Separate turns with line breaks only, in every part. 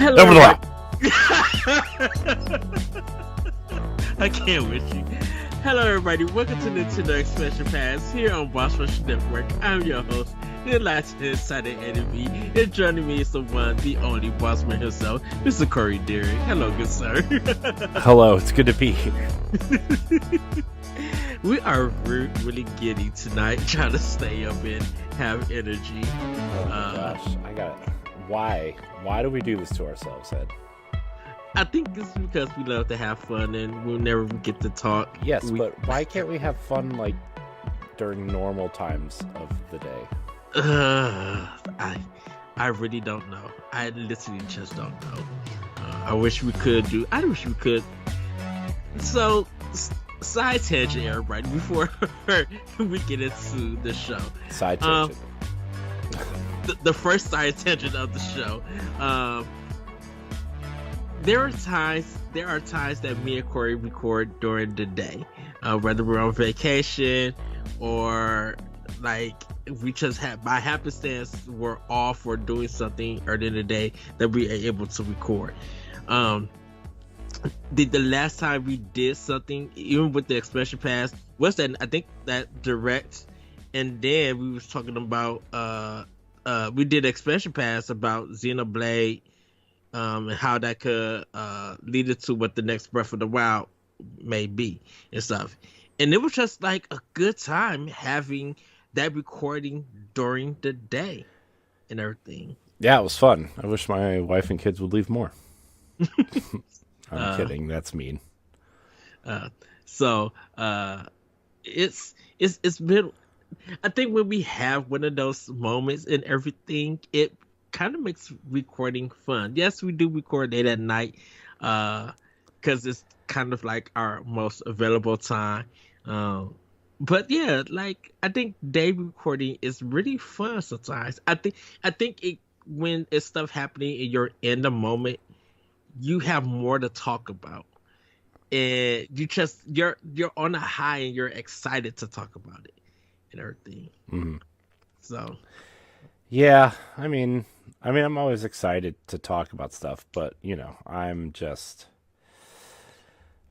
Hello,
Over the
everybody.
line.
I can't with you. Hello, everybody. Welcome to Nintendo Expansion Pass here on Boss Rush Network. I'm your host, the Latin Insider Enemy, and joining me is the one, the only Bossman himself, Mr. Corey Dirrig. Hello, good sir.
Hello, it's good to be here.
We are really giddy tonight, trying to stay up and have energy.
Oh my gosh, I got it. Why? Why do we do this to ourselves, Ed?
I think it's because we love to have fun and we'll never get to talk.
Yes, but why can't we have fun like during normal times of the day?
I really don't know. I literally just don't know. I wish we could. So, side tangent, everybody, before we get into the show.
Side tangent.
The first side tangent of the show. There are times that me and Corey record during the day, whether we're on vacation or like we just have by happenstance we're off or doing something early in the day that we are able to record. The last time we did something, even with the expansion pass, was that I think that direct, and then we was talking about we did expansion pass about Xenoblade. And how that could lead it to what the next Breath of the Wild may be and stuff. And it was just like a good time having that recording during the day and everything.
Yeah, it was fun. I wish my wife and kids would leave more. I'm kidding. That's mean.
So it's been. I think when we have one of those moments and everything, it kind of makes recording fun. Yes, we do record late at night because it's kind of like our most available time. But yeah, like I think day recording is really fun sometimes. I think it when it's stuff happening and you're in the moment, you have more to talk about, and you're on a high and you're excited to talk about it and everything.
Mm-hmm.
So
yeah, I mean, I'm always excited to talk about stuff, but, I'm just,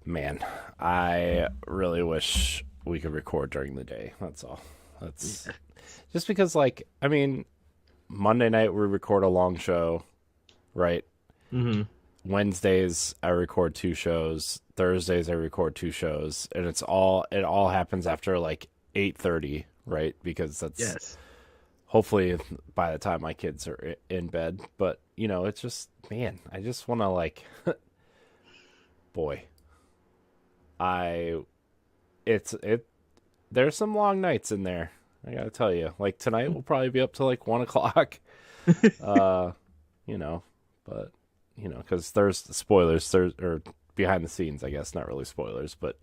man, I really wish we could record during the day. That's all. That's just because, Monday night we record a long show, right?
Mm-hmm.
Wednesdays I record 2 shows. Thursdays I record 2 shows, and it all happens after 8:30, right? Because that's
yes.
Hopefully by the time my kids are in bed. But, it's just, man, I just want to boy, there's some long nights in there. I got to tell you, tonight we'll probably be up till 1 o'clock, but, cause there's spoilers, or behind the scenes, I guess, not really spoilers, but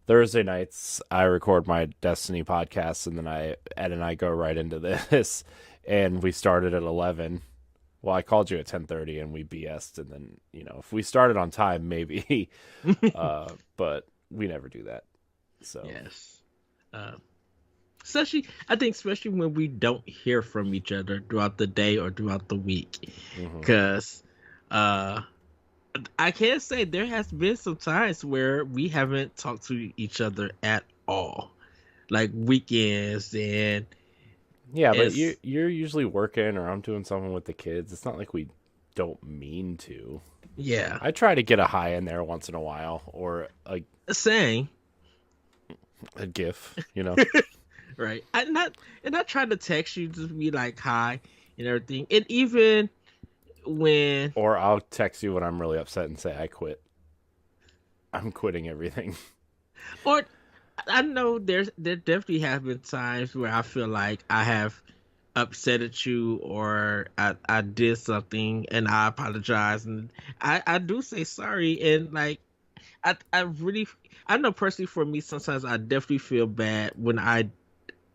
Thursday nights, I record my Destiny podcast, and then Ed and I go right into this, and we started at 11. Well, I called you at 10:30, and we BS'd, and then, if we started on time, maybe, but we never do that, so.
Yes. Especially when we don't hear from each other throughout the day or throughout the week, because, I can't say there has been some times where we haven't talked to each other at all, like weekends and.
Yeah, but you're usually working or I'm doing something with the kids. It's not like we don't mean to.
Yeah,
I try to get a hi in there once in a while, or a GIF,
right. I tried to text you to be like hi and everything, and even.
Or I'll text you when I'm really upset and say I quit. I'm quitting everything.
Or I know there definitely have been times where I feel like I have upset at you or I did something and I apologize and I do say sorry, and I know personally for me sometimes I definitely feel bad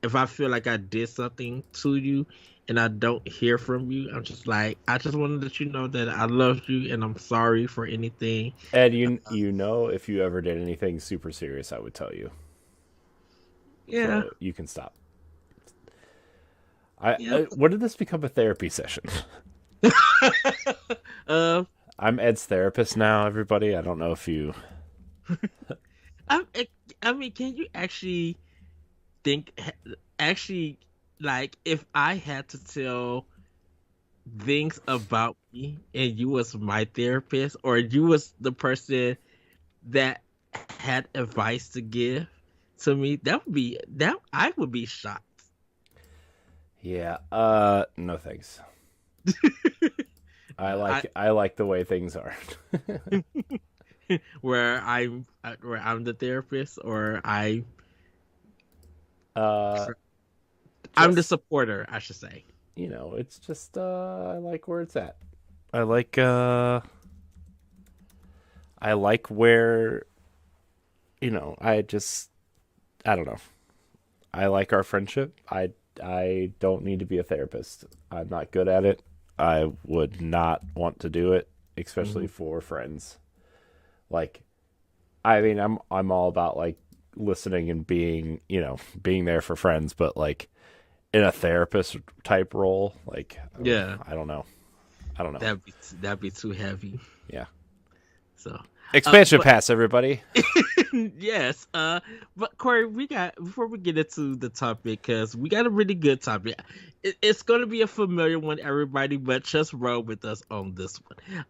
if I feel like I did something to you and I don't hear from you. I'm just like, I just want to let you know that I love you and I'm sorry for anything.
Ed, if you ever did anything super serious, I would tell you.
Yeah.
So you can stop. When did this become a therapy session?
uh,
I'm Ed's therapist now, everybody. I don't know if you.
I, I mean, can you actually think, actually, like, if I had to tell things about me and you was my therapist, or you was the person that had advice to give to me, that I would be shocked.
Yeah. No thanks.
I
I like the way things are.
where I'm the therapist, or
uh,
I'm the
just
supporter, I should say.
it's just I like where it's at. I like where I don't know. I like our friendship. I don't need to be a therapist. I'm not good at it. I would not want to do it, especially
Mhm.
for friends. Like, I mean, I'm all about like listening and being there for friends, but like in a therapist type role, like
Yeah,
I don't know. I don't know.
that'd be too heavy.
Yeah.
So,
Expansion
but
pass, everybody.
yes, but Corey, we got before we get into the topic, because we got a really good topic. It's going to be a familiar one, everybody, but just roll with us on this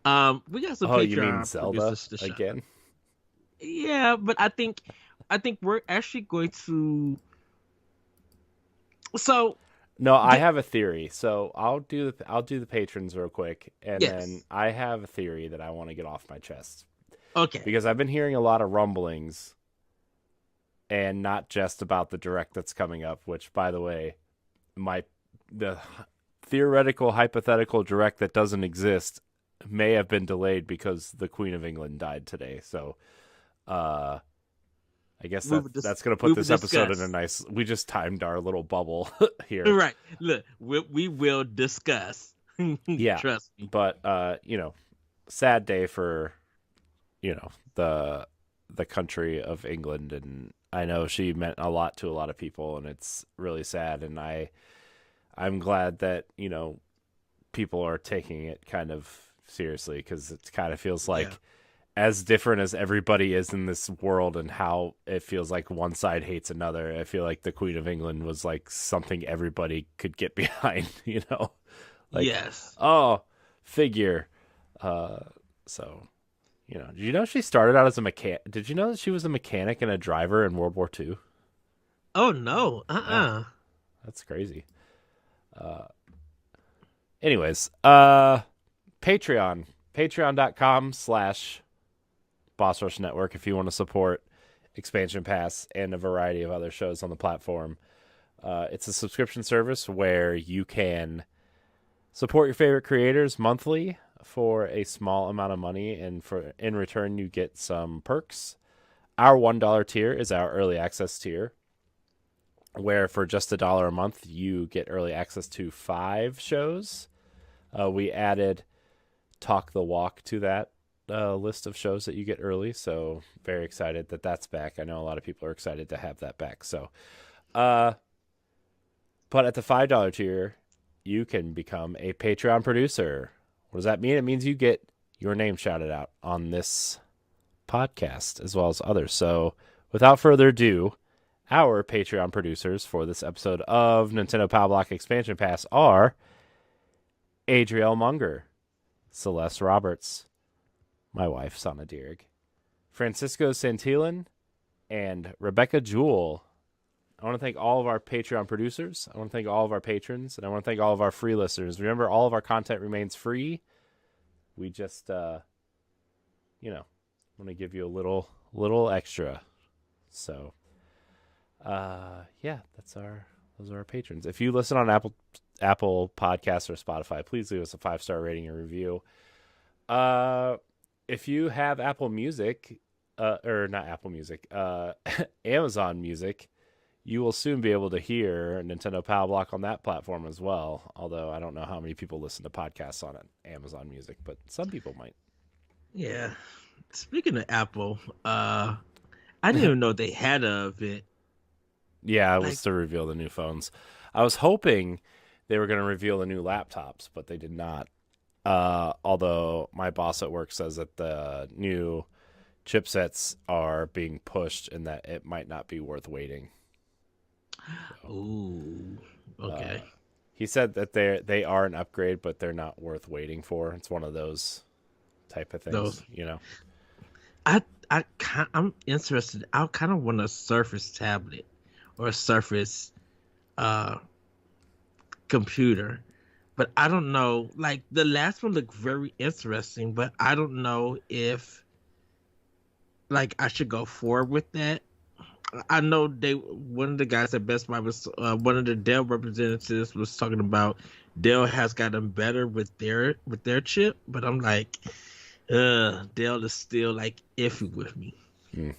one. We got some
Oh, you mean
Patreon
Zelda
producers to shout.
again?
Yeah, but I think we're actually going to. So,
No, I
the,
have a theory. So I'll do the patrons real quick, and then
yes,
I have a theory that I want to get off my chest
okay,
because I've been hearing a lot of rumblings, and not just about the direct that's coming up. Which, by the way, the theoretical hypothetical direct that doesn't exist may have been delayed because the Queen of England died today. So, uh, I guess that's gonna
we
put
will
this episode in a
discuss.
nice. We just timed our little bubble here.
Right, look, we will discuss.
Yeah,
Trust me.
but sad day for the country of England, and I know she meant a lot to a lot of people, and it's really sad. And I'm glad that people are taking it kind of seriously because it kind of feels
Yeah.
like as different as everybody is in this world and how it feels like one side hates another. I feel like the Queen of England was like something everybody could get behind, like,
Yes.
oh, figure. Uh, so, did you know she started out as a mechanic? Did you know that she was a mechanic and a driver in World War II?
Oh no.
Yeah,
Uh-uh.
that's crazy. Uh, anyways, Patreon, patreon.com/Boss Rush Network if you want to support Expansion Pass and a variety of other shows on the platform. It's a subscription service where you can support your favorite creators monthly for a small amount of money, and in return you get some perks. Our $1 tier is our early access tier, where for just $1 a month you get early access to 5 shows. We added Talk the Walk to that list of shows that you get early, so very excited that that's back. I know a lot of people are excited to have that back. So, but at the $5 tier, you can become a Patreon producer. What does that mean? It means you get your name shouted out on this podcast as well as others. So, without further ado, our Patreon producers for this episode of Nintendo Power Block Expansion Pass are Adriel Munger, Celeste Roberts, my wife, Sana Dirrig, Francisco Santillan, and Rebecca Jewell. I want to thank all of our Patreon producers. I want to thank all of our patrons, and I want to thank all of our free listeners. Remember, all of our content remains free. We just, want to give you a little extra. So, yeah, those are our patrons. If you listen on Apple Podcasts or Spotify, please leave us a 5-star rating and review. If you have Apple Music, or not Apple Music, Amazon Music, you will soon be able to hear Nintendo Power Block on that platform as well. Although I don't know how many people listen to podcasts on Amazon Music, but some people might.
Yeah. Speaking of Apple, I didn't even know they had a event.
Yeah, it
Like,
was to reveal the new phones. I was hoping they were going to reveal the new laptops, but they did not. Although my boss at work says that the new chipsets are being pushed and that it might not be worth waiting. So,
Ooh, okay.
he said that they are an upgrade, but they're not worth waiting for. It's one of those type of things,
Those
you know.
I'm interested. I kind of want a Surface tablet or a Surface uh computer, but I don't know. Like the last one looked very interesting, but I don't know if like I should go forward with that. I know one of the guys at Best Buy was one of the Dell representatives was talking about Dell has gotten better with their chip, but I'm like, Dell is still like iffy with me,
Mm.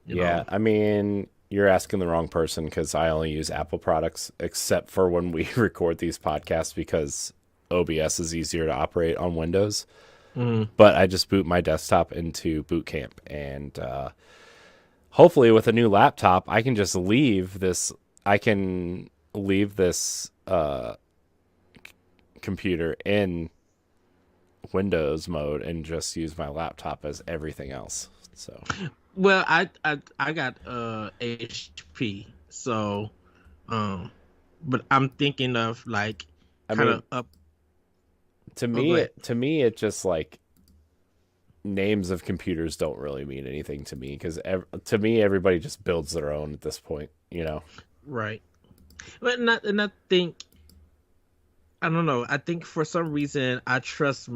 you
Yeah,
know.
I mean, you're asking the wrong person because I only use Apple products, except for when we record these podcasts because OBS is easier to operate on Windows.
Mm.
But I just boot my desktop into Boot Camp, and hopefully, with a new laptop, I can just leave this. I can leave this computer in Windows mode and just use my laptop as everything else. So,
Well, I got HP, so um, but I'm thinking of like
I
kind
mean,
of up.
to
Oh, go
me,
ahead.
it just like names of computers don't really mean anything to me because to me, everybody just builds their own at this point. You know?
Right, but not and I think I don't know. I think for some reason I trust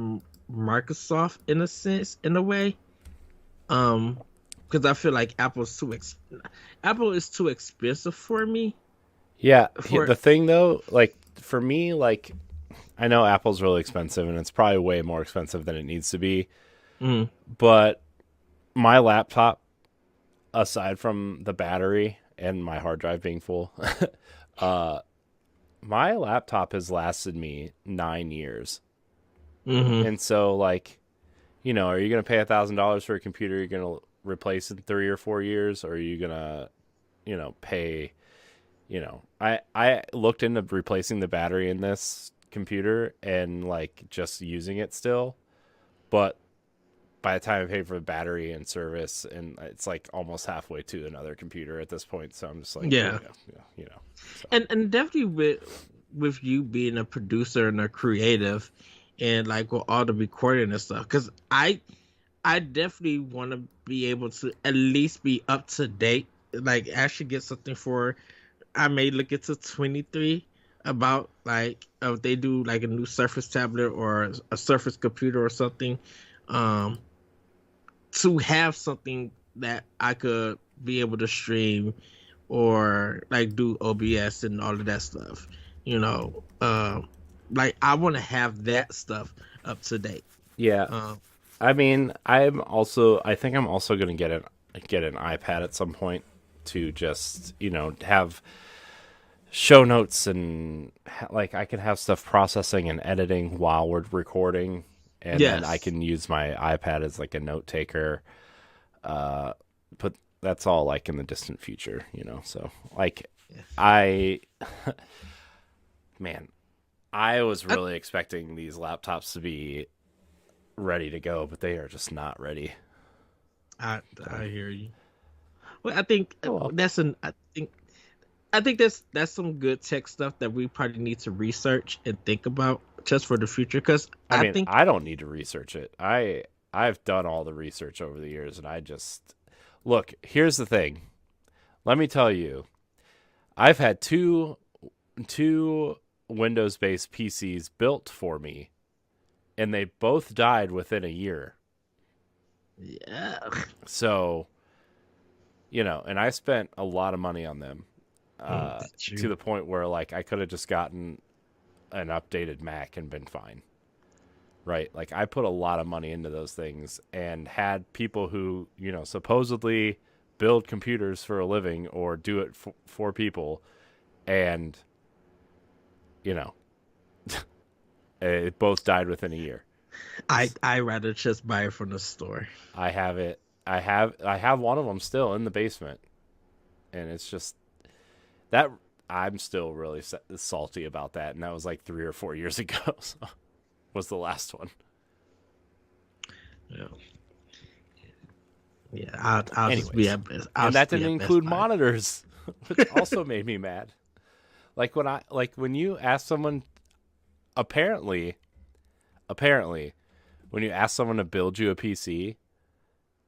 Microsoft in a sense, in a way. Um, because I feel like Apple is too expensive for me.
Yeah.
For
The thing though, like for me, like I know Apple's really expensive and it's probably way more expensive than it needs to be,
mm,
but my laptop, aside from the battery and my hard drive being full, uh, my laptop has lasted me 9 years.
hmm
And so, like, are you going to pay $1,000 for a computer you're going to replace in 3 or 4 years? Or are you going to, pay, I looked into replacing the battery in this computer and, like, just using it still. But by the time I pay for the battery and service, and it's like almost halfway to another computer at this point. So I'm just like,
yeah,
so
and definitely with you being a producer and a creative, and like with all the recording and stuff, because I definitely want to be able to at least be up to date, like actually get something for. I may look into 23 about like if they do like a new Surface tablet or a Surface computer or something, um, to have something that I could be able to stream or like do OBS and all of that stuff. You know, like I want to have that stuff up to date.
yeah.
Um,
I mean, I think I'm also going to get an iPad at some point to just, have show notes and like I can have stuff processing and editing while we're recording, and then I
yes,
can use my iPad as like a note taker. But that's all like in the distant future. So like I man, I was
I,
really expecting these laptops to be ready to go, but they are just not ready.
I
So,
I hear you. Well, I think
oh well.
I think that's some good tech stuff that we probably need to research and think about just for the future. Because
I
I
mean,
think
I don't need to research it. I've done all the research over the years, and I just look. Here's the thing. Let me tell you, I've had two Windows based PCs built for me, and they both died within a year.
yeah,
So and I spent a lot of money on them,
that's
to
true.
the point where like I could have just gotten an updated Mac and been fine. Right? Like I put a lot of money into those things and had people who, supposedly build computers for a living or do it for people, and you know, it both died within a year.
I rather just buy it from the store.
I have it. I have one of them still in the basement, and it's just that I'm still really salty about that, and that was like 3 or 4 years ago. So. was the last one.
Yeah, yeah. I'll just be
Anyways,
at best.
and that didn't include monitors, which also made me mad. Like when you ask someone, apparently, when you ask someone to build you a PC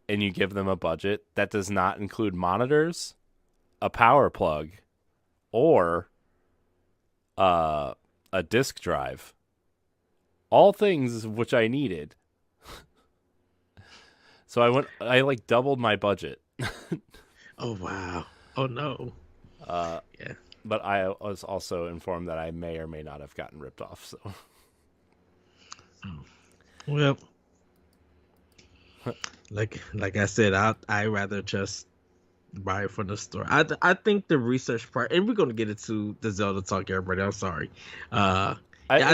and you give them a budget, that does not include monitors, a power plug, or a disk drive. All things which I needed. So I like doubled my budget.
Oh wow! Oh no! Yeah.
But I was also informed that I may or may not have gotten ripped off. So,
well, like I said, I rather just buy it from the store. I think the research part, and we're gonna get into the Zelda talk, everybody. I'm sorry.
I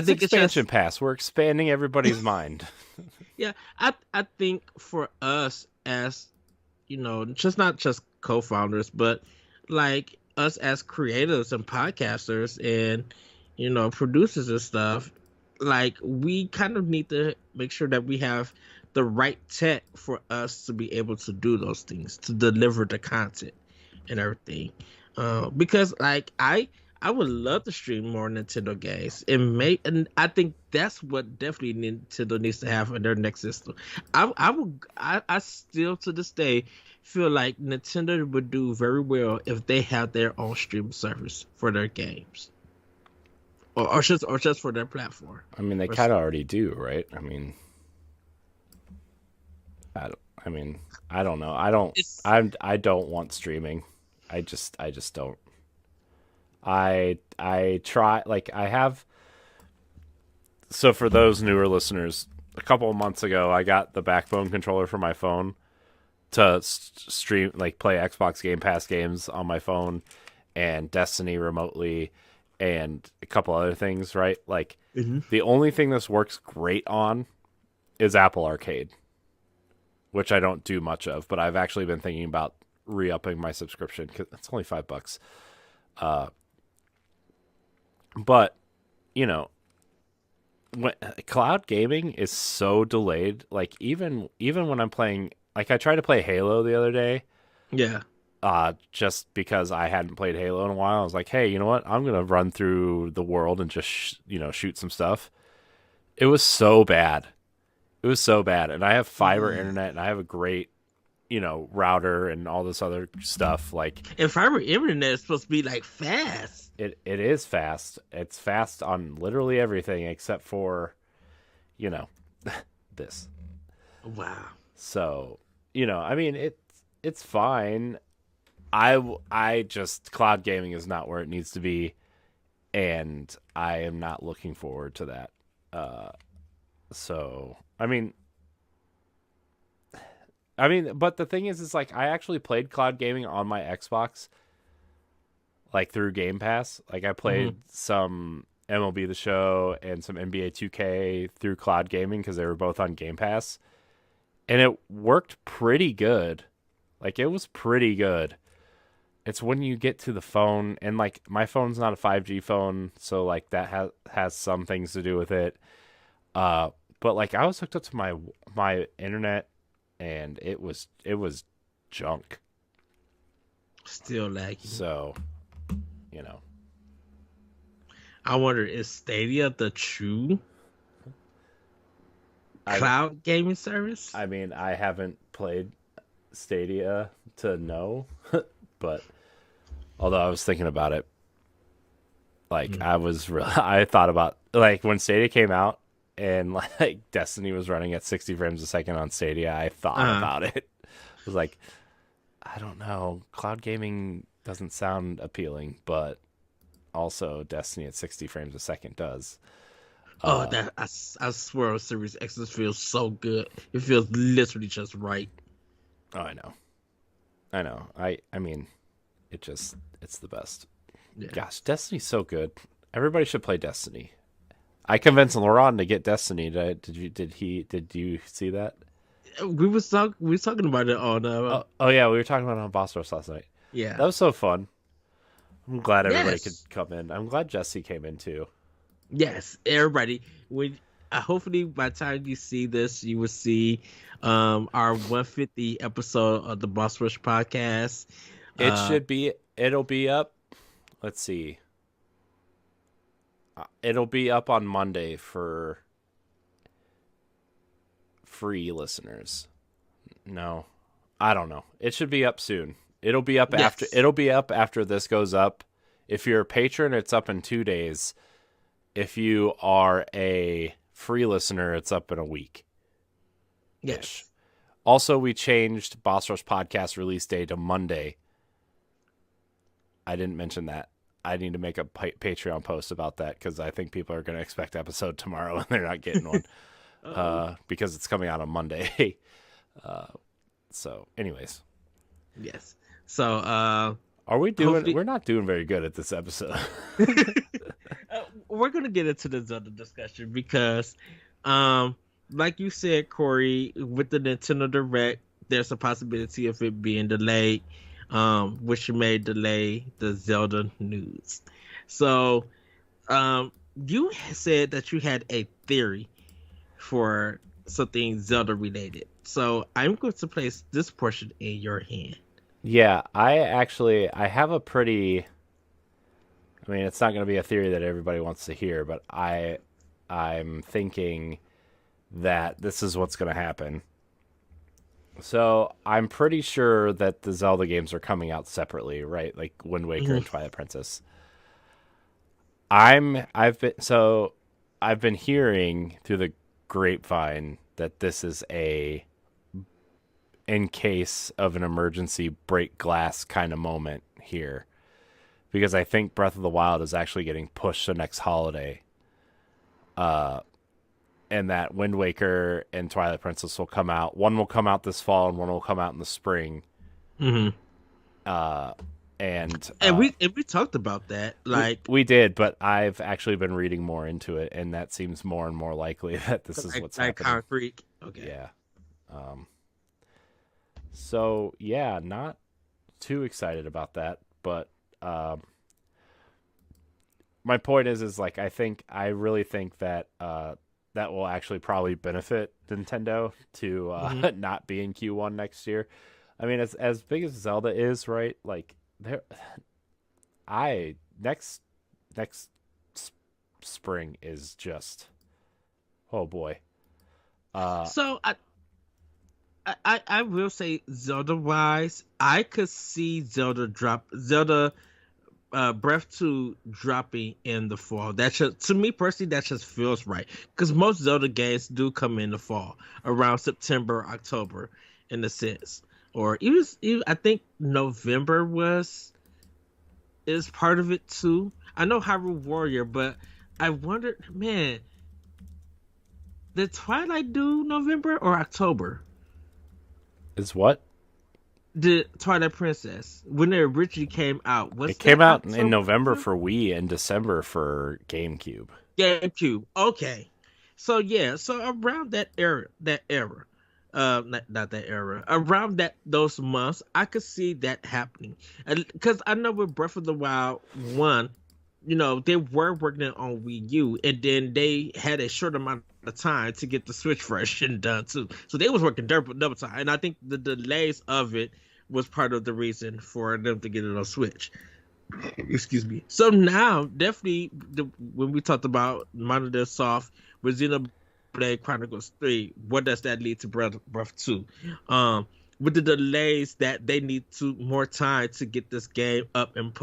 think expansion pass. We're expanding everybody's mind.
Yeah, I think for us as just not just co-founders, but like us as creators and podcasters and producers and stuff, like we kind of need to make sure that we have the right tech for us to be able to do those things, to deliver the content and everything. Because like I would love to stream more Nintendo games, and I think that's what definitely Nintendo needs to have in their next system. I still to this day feel like Nintendo would do very well if they had their own stream service for their games, or just for their platform.
I mean, they kind of already do, right? I don't know. I don't want streaming. I just don't. I try, like I have. So for those newer listeners, a couple of months ago, I got the Backbone controller for my phone to stream, like play Xbox Game Pass games on my phone and Destiny remotely and a couple other things, right? Like the only thing this works great on is Apple Arcade, which I don't do much of, but I've actually been thinking about re-upping my subscription because it's only $5. But, when cloud gaming is so delayed, like even when I'm playing, like I tried to play Halo the other day.
Yeah.
Just because I hadn't played Halo in a while. I was like, hey, you know what? I'm going to run through the world and just, shoot some stuff. It was so bad. And I have fiber internet and I have a great, router and all this other stuff. Like,
and fiber internet is supposed to be like fast.
It is fast. It's fast on literally everything except for, this.
Wow.
So, I mean, it's fine. I just, cloud gaming is not where it needs to be, and I am not looking forward to that. So, I mean, but the thing is like I actually played cloud gaming on my Xbox, like through Game Pass. Like I played some MLB The Show and some NBA 2K through cloud gaming because they were both on Game Pass, and it worked pretty good. Like it was pretty good. It's when you get to the phone, and like my phone's not a 5G phone, so like that has some things to do with it. But like I was hooked up to my internet, and it was junk.
Still laggy.
So,
I wonder, is Stadia the true cloud gaming service?
I mean, I haven't played Stadia to know, but although I was thinking about it, like I thought about like when Stadia came out and like Destiny was running at 60 frames a second on Stadia, I thought about it. I was like, I don't know, cloud gaming doesn't sound appealing, but also Destiny at 60 frames a second does.
I swear Series X feels so good. It feels literally just right.
Oh, I know. I mean, it's the best. Yeah. Gosh, Destiny's so good. Everybody should play Destiny. I convinced Laurent to get Destiny. Did you see that?
We were talking about it on.
Oh yeah, we were talking about it on Boss Rush last night.
Yeah,
that was so fun. I'm glad everybody could come in. I'm glad Jesse came in too.
Yes, everybody. hopefully by the time you see this, you will see our 150 episode of the Boss Rush podcast.
It'll be up. Let's see. It'll be up on Monday for free listeners. No, I don't know. It should be up soon. It'll be up after. It'll be up after this goes up. If you're a patron, it's up in 2 days. If you are a free listener, it's up in a week.
Yes.
Also, we changed Boss Rush podcast release day to Monday. I didn't mention that. I need to make a Patreon post about that because I think people are going to expect episode tomorrow and they're not getting one because it's coming out on Monday. So, anyways.
Yes. So,
are we doing? We're not doing very good at this episode.
We're gonna get into this other discussion because, like you said, Corey, with the Nintendo Direct, there's a possibility of it being delayed, which may delay the Zelda news. So, you said that you had a theory for something Zelda related. So I'm going to place this portion in your hand.
Yeah, I have a pretty... I mean, it's not going to be a theory that everybody wants to hear, but I'm thinking that this is what's going to happen. So I'm pretty sure that the Zelda games are coming out separately, right? Like Wind Waker and Twilight Princess. I've been hearing through the grapevine that this is a in case of an emergency break glass kind of moment here. Because I think Breath of the Wild is actually getting pushed to next holiday. And that Wind Waker and Twilight Princess will come out. One will come out this fall and one will come out in the spring.
Mm-hmm.
And
we talked about that. Like
we did, but I've actually been reading more into it, and that seems more and more likely that this is what's happening.
Concrete. Okay.
Yeah. So yeah, not too excited about that, but my point is like I really think that that will actually probably benefit Nintendo to not be in Q1 next year. I mean, as big as Zelda is, right? Like next spring is just, oh boy.
So I will say Zelda wise, I could see Zelda Breath 2 dropping in the fall. That just, to me personally, that just feels right. Because most Zelda games do come in the fall, around September, October, in a sense. Or even I think November is part of it too. I know Hyrule Warrior, but I wondered, man, did Twilight do November or October?
Is what?
The Twilight Princess, when it originally came out,
it came out in November for Wii and December for GameCube.
Okay, so yeah, so around that era, not that era, around those months, I could see that happening, because I know with Breath of the Wild 1, you know, they were working on Wii U, and then they had a short amount of time to get the Switch version done too. So they was working double time, and I think the delays of it was part of the reason for them to get it on Switch. Excuse me. So now, definitely, when we talked about Monolith Soft with Xenoblade Chronicles 3, what does that lead to Breath 2? With the delays that they need more time to get this game up and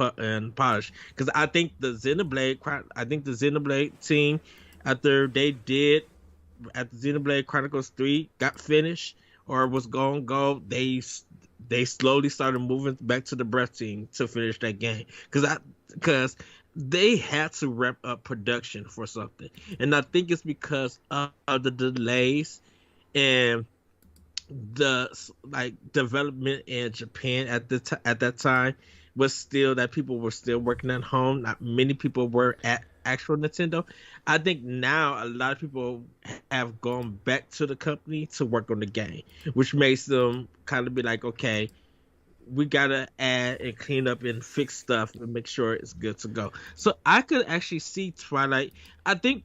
polished. Because I think the Xenoblade team, after Xenoblade Chronicles 3 got finished or was going to go, they slowly started moving back to the Breath team to finish that game. Because they had to ramp up production for something. And I think it's because of the delays and the development in Japan at that time was still that people were still working at home. Not many people were at actual Nintendo. I think now a lot of people have gone back to the company to work on the game, which makes them kind of be like, okay, we gotta add and clean up and fix stuff and make sure it's good to go. So I could actually see Twilight. I think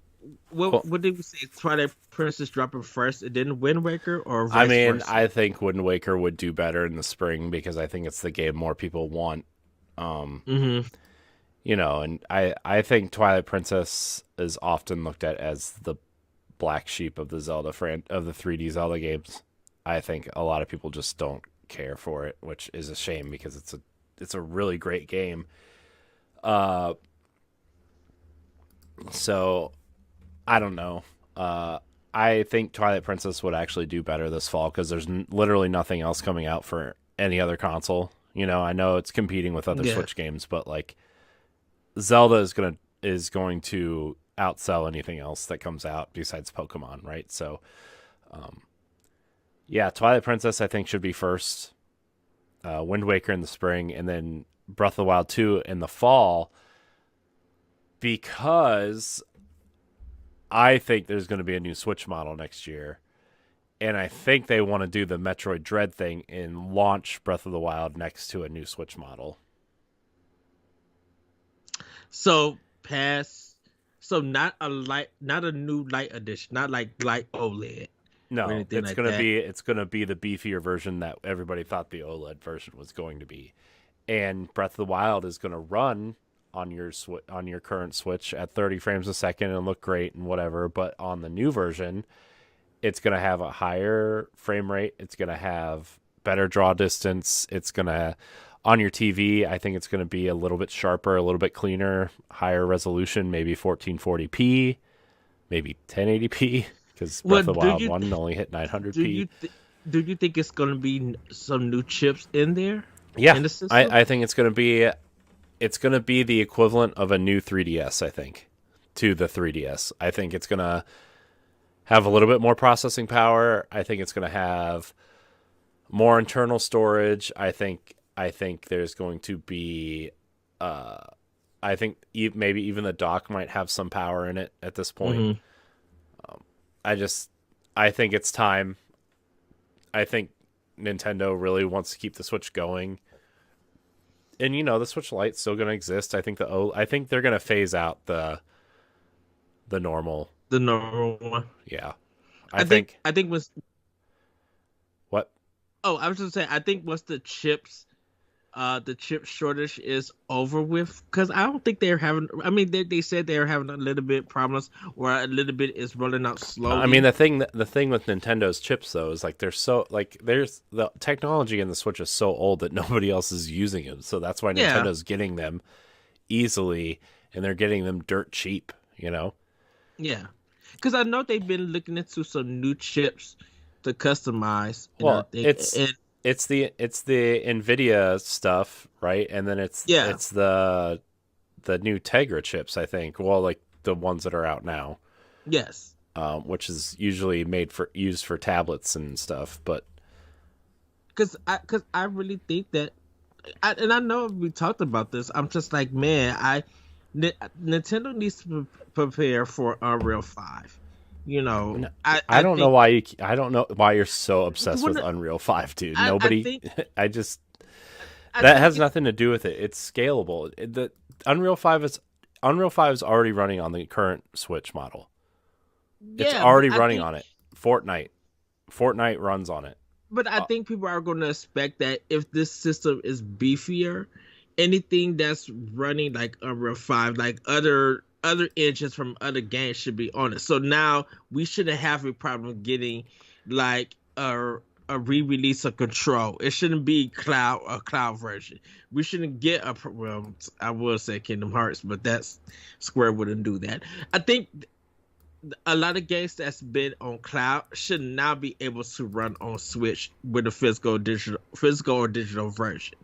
what
Well,
what did we say? Twilight Princess dropping first, and then Wind Waker, or
I
vice
mean,
versa?
I think Wind Waker would do better in the spring because I think it's the game more people want.
Hmm.
And I think Twilight Princess is often looked at as the black sheep of the of the 3D Zelda games. I think a lot of people just don't care for it, which is a shame because it's a really great game. Uh, so I don't know. I think Twilight Princess would actually do better this fall because there's literally nothing else coming out for any other console. I know it's competing with other
Yeah.
Switch games, but like Zelda is going to outsell anything else that comes out besides Pokemon, right? So, yeah, Twilight Princess I think should be first. Wind Waker in the spring, and then Breath of the Wild 2 in the fall because I think there's going to be a new Switch model next year. And I think they want to do the Metroid Dread thing and launch Breath of the Wild next to a new Switch model.
So pass. So not a new light edition, not like light OLED or
No,
anything like that.
it's gonna be the beefier version that everybody thought the OLED version was going to be. And Breath of the Wild is going to run on on your current Switch at 30 frames a second and look great and whatever, but on the new version, it's going to have a higher frame rate, it's going to have better draw distance, it's going to on your TV, I think it's going to be a little bit sharper, a little bit cleaner, higher resolution, maybe 1440p, maybe 1080p because Breath
Well,
of the Wild 1 only hit
do
900p.
you do you think it's gonna be some new chips in there
Yeah,
in the system?
I think it's gonna be the equivalent of a new 3DS. I think to the 3DS. I think it's gonna have a little bit more processing power. I think it's gonna have more internal storage. I think there's going to be. Uh, I think maybe even the dock might have some power in it at this point.
Hmm.
I just I think it's time. I think Nintendo really wants to keep the Switch going. And the Switch Lite's still going to exist. I think they're going to phase out the normal.
The normal one.
Yeah.
I
I
think
think
I think was
what?
Oh, I was just saying I think once the chip shortage is over with, because I don't think they're having. I mean, they said they're having a little bit problems, or a little bit is rolling out
I mean,
slowly.
the thing with Nintendo's chips though is like they're so like there's the technology in the Switch is so old that nobody else is using them. So that's why
Yeah,
Nintendo's getting them easily and they're getting them dirt cheap, you know?
yeah, because I know they've been looking into some new chips to customize and
Well,
everything. And
it's the Nvidia stuff, right? And then it's
yeah,
it's the new Tegra chips, I think. Well, like the ones that are out now,
yes,
which is usually used for tablets and stuff. But
because I really think that, and I know we talked about this. I'm just like, man, Ni- Nintendo needs to prepare for Unreal 5. You know,
I
I
don't know
think
why I don't know why you're so obsessed with
when
Unreal 5, dude.
I
Nobody
think
I just
I
that
think
has nothing to do with it. It's scalable. The Unreal 5 is already running on the current Switch model. It's
yeah,
already running on it. Fortnite runs on it.
but I
Uh,
think people are going to expect that if this system is beefier, anything that's running like Unreal 5, like other engines from other games should be on it. So now we shouldn't have a problem getting like a re-release of Control. It shouldn't be a cloud version. We shouldn't get well, I will say Kingdom Hearts, but that's Square wouldn't do that. I think a lot of games that's been on cloud should now be able to run on Switch with a physical or digital version,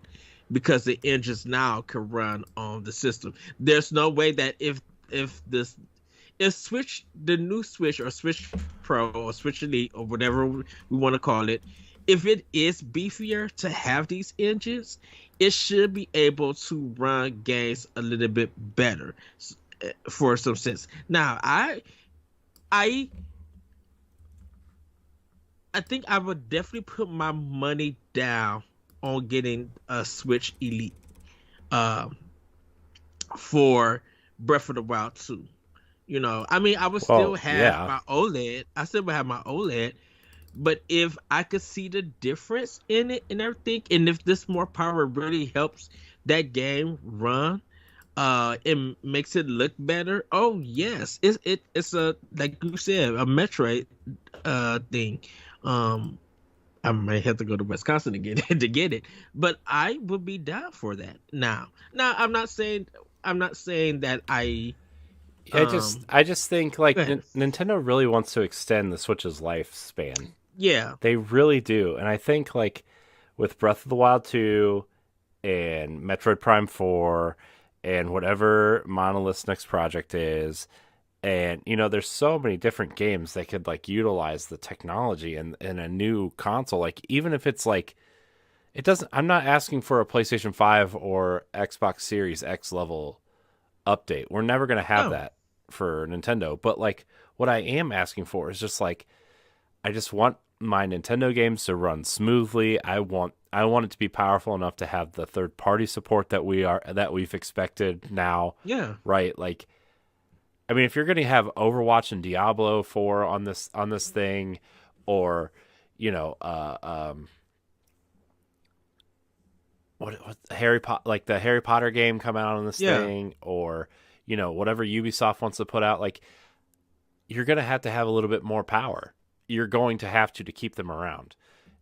because the engines now can run on the system. There's no way that if Switch, the new Switch or Switch Pro or Switch Elite or whatever we want to call it, if it is beefier to have these engines, it should be able to run games a little bit better for some sense. Now, I I think I would definitely put my money down on getting a Switch Elite um, for Breath of the Wild 2. I mean, I would still
Well,
have
yeah.
my OLED. I still would have my OLED. But if I could see the difference in it and everything, and if this more power really helps that game run, it makes it look better. Oh yes, it's a, like you said, a Metroid thing. Um, I might have to go to Wisconsin to get it, to get it, but I would be down for that. Now I'm not saying that I um.
I just think
Go
like
ahead.
Nintendo really wants to extend the Switch's lifespan.
Yeah,
They really do, and I think like with Breath of the Wild 2 and Metroid Prime 4 and whatever Monolith's next project is, and there's so many different games that could like utilize the technology in a new console. Like even if it's like it doesn't, I'm not asking for a PlayStation 5 or Xbox Series X level update. We're never going to have
no,
that for Nintendo. But like what I am asking for is just like I just want my Nintendo games to run smoothly. I want it to be powerful enough to have the third party support that we've expected now,
yeah,
right? Like I mean if you're going to have Overwatch and Diablo 4 on this thing or you know what Harry Potter, like the Harry Potter game come out on this
yeah.
thing or whatever Ubisoft wants to put out, like you're going to have a little bit more power. You're going to have to keep them around.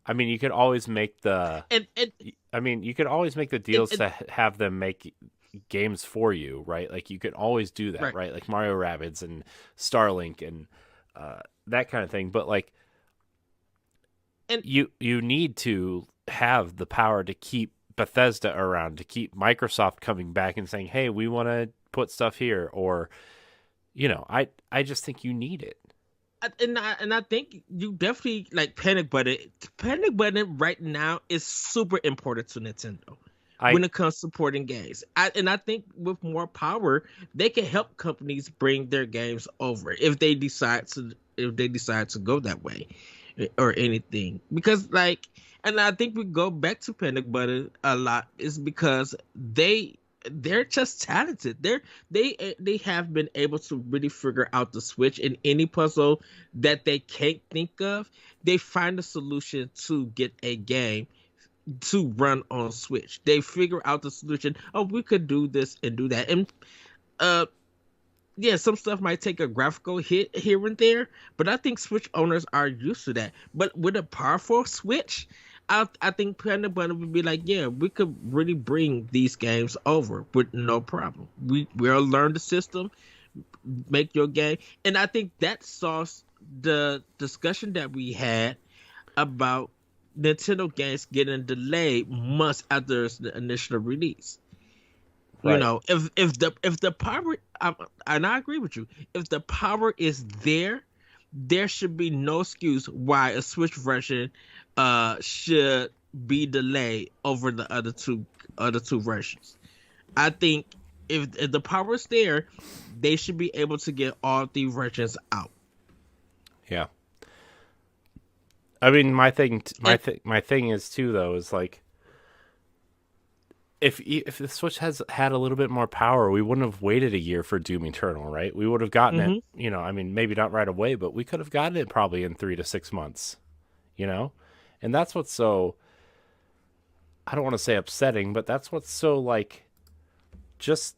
I mean, you could always make the
And
I mean, you could always make the
it,
deals
it
to have them make games for you, right? Like you could always do that,
right.
right? Like Mario Rabbids and Starlink and that kind of thing. But like
And
you need to have the power to keep Bethesda around, to keep Microsoft coming back and saying, "Hey, we want to put stuff here," or I just think you need it.
and I think you definitely like Panic Button. Panic Button right now is super important to Nintendo
I
when it comes to supporting games. And I think with more power, they can help companies bring their games over if they decide to go that way or anything. Because like, and I think we go back to Panic Button a lot is because they're just talented. They have been able to really figure out the switch in any puzzle that they can't think of. They find a solution to get a game to run on Switch. They figure out the solution. Oh, we could do this and do that. And uh yeah, some stuff might take a graphical hit here and there, but I think Switch owners are used to that. But with a powerful Switch, I think Panda Button would be like, yeah, we could really bring these games over with no problem. We'll learn the system, make your game, and I think that solves the discussion that we had about Nintendo games getting delayed months after the initial release.
right.
If the power, and I agree with you, if the power is there, there should be no excuse why a Switch version should be delayed over the other two versions. I think if the power is there, they should be able to get all three versions out.
Yeah. I mean,
And
my thing is too though is like if the Switch has had a little bit more power, we wouldn't have waited a year for Doom Eternal, right? We would have gotten it,
hmm
I mean, maybe not right away, but we could have gotten it probably in 3 to 6 months, you know? And that's what's so, I don't want to say upsetting, but that's what's so like, just,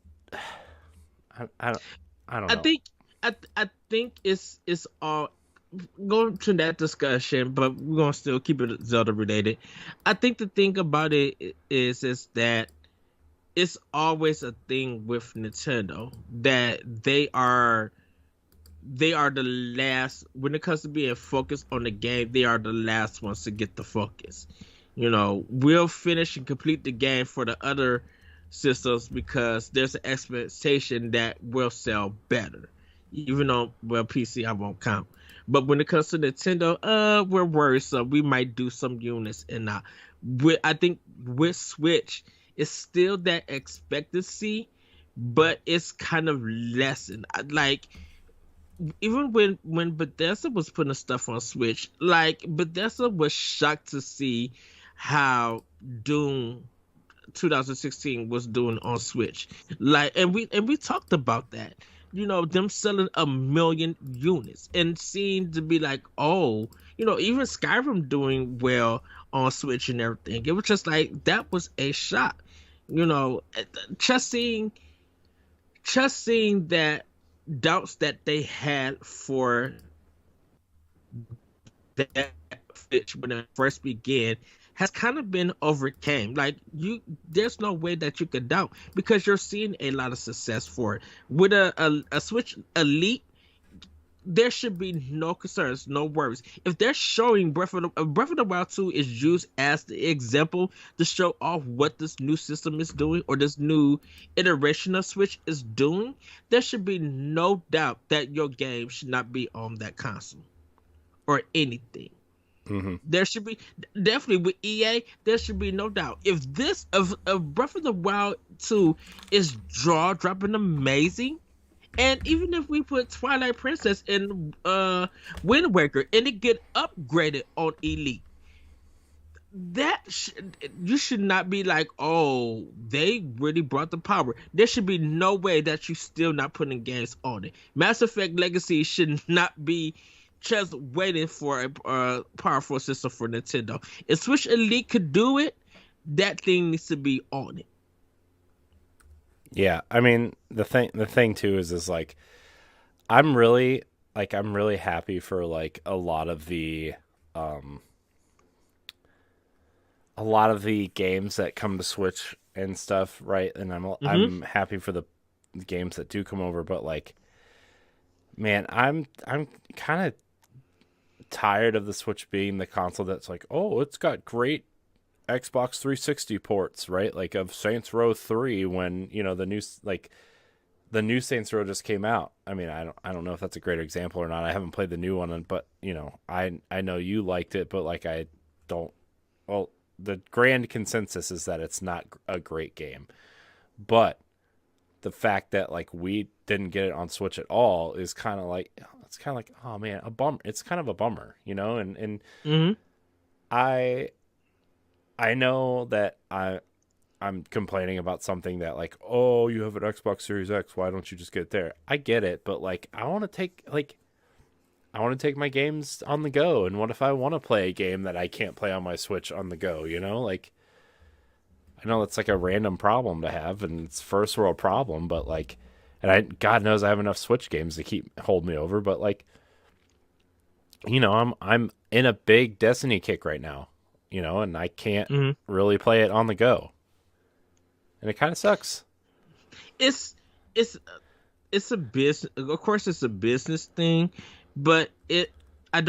I don't, I don't
I
know.
think I think it's all going to that discussion, but we're gonna still keep it Zelda related. I think the thing about it is that it's always a thing with Nintendo that they are the last when it comes to being focused on the game. They are the last ones to get the focus. We'll finish and complete the game for the other systems because there's an expectation that will sell better. Even though, well, PC I won't count. But when it comes to Nintendo, we're worried. So we might do some units and not. I think with Switch, it's still that expectancy, but it's kind of lessened. Like even when Bethesda was putting stuff on Switch, like Bethesda was shocked to see how Doom 2016 was doing on Switch. Like, and we talked about that. them selling 1 million units and seeing to be like, oh, even Skyrim doing well on Switch and everything. It was just like that was a shot. You know, just seeing that doubts that they had for that Switch when it first began has kind of been overcame. Like there's no way that you could doubt because you're seeing a lot of success for it with a Switch Elite. There should be no concerns, no worries. If they're showing Breath of the Wild 2 is used as the example to show off what this new system is doing or this new iteration of Switch is doing, there should be no doubt that your game should not be on that console or anything.
Mm-hmm.
There should be definitely with EA. There should be no doubt. If Breath of the Wild 2 is jaw dropping amazing, and even if we put Twilight Princess in Wind Waker and it get upgraded on Elite, you should not be like, oh, they really brought the power. There should be no way that you still not putting games on it. Mass Effect Legacy should not be just waiting for a powerful system for Nintendo. If Switch Elite could do it, that thing needs to be on it.
Yeah, I mean the thing too is like I'm really happy for like a lot of the games that come to Switch and stuff, right? And I'm happy for the games that do come over, but like, man, I'm kind of tired of the Switch being the console that's like, oh, it's got great Xbox 360 ports, right? Like of Saints Row 3 when, the new Saints Row just came out. I mean, I don't know if that's a great example or not. I haven't played the new one, but I know you liked it, but like I don't. Well, the grand consensus is that it's not a great game, but the fact that like we didn't get it on Switch at all is kind of like oh man, a bummer. It's kind of a bummer, and
Mm-hmm.
I know that I'm complaining about something that like, oh, you have an Xbox Series X, why don't you just get it there? I get it, but like I want to take my games on the go, and what if I want to play a game that I can't play on my Switch on the go, Like I know that's like a random problem to have and it's first world problem, but like God knows I have enough Switch games to hold me over, but like I'm in a big Destiny kick right now, and I can't really play it on the go. And it kind of sucks.
It's a business. Of course, it's a business thing, but I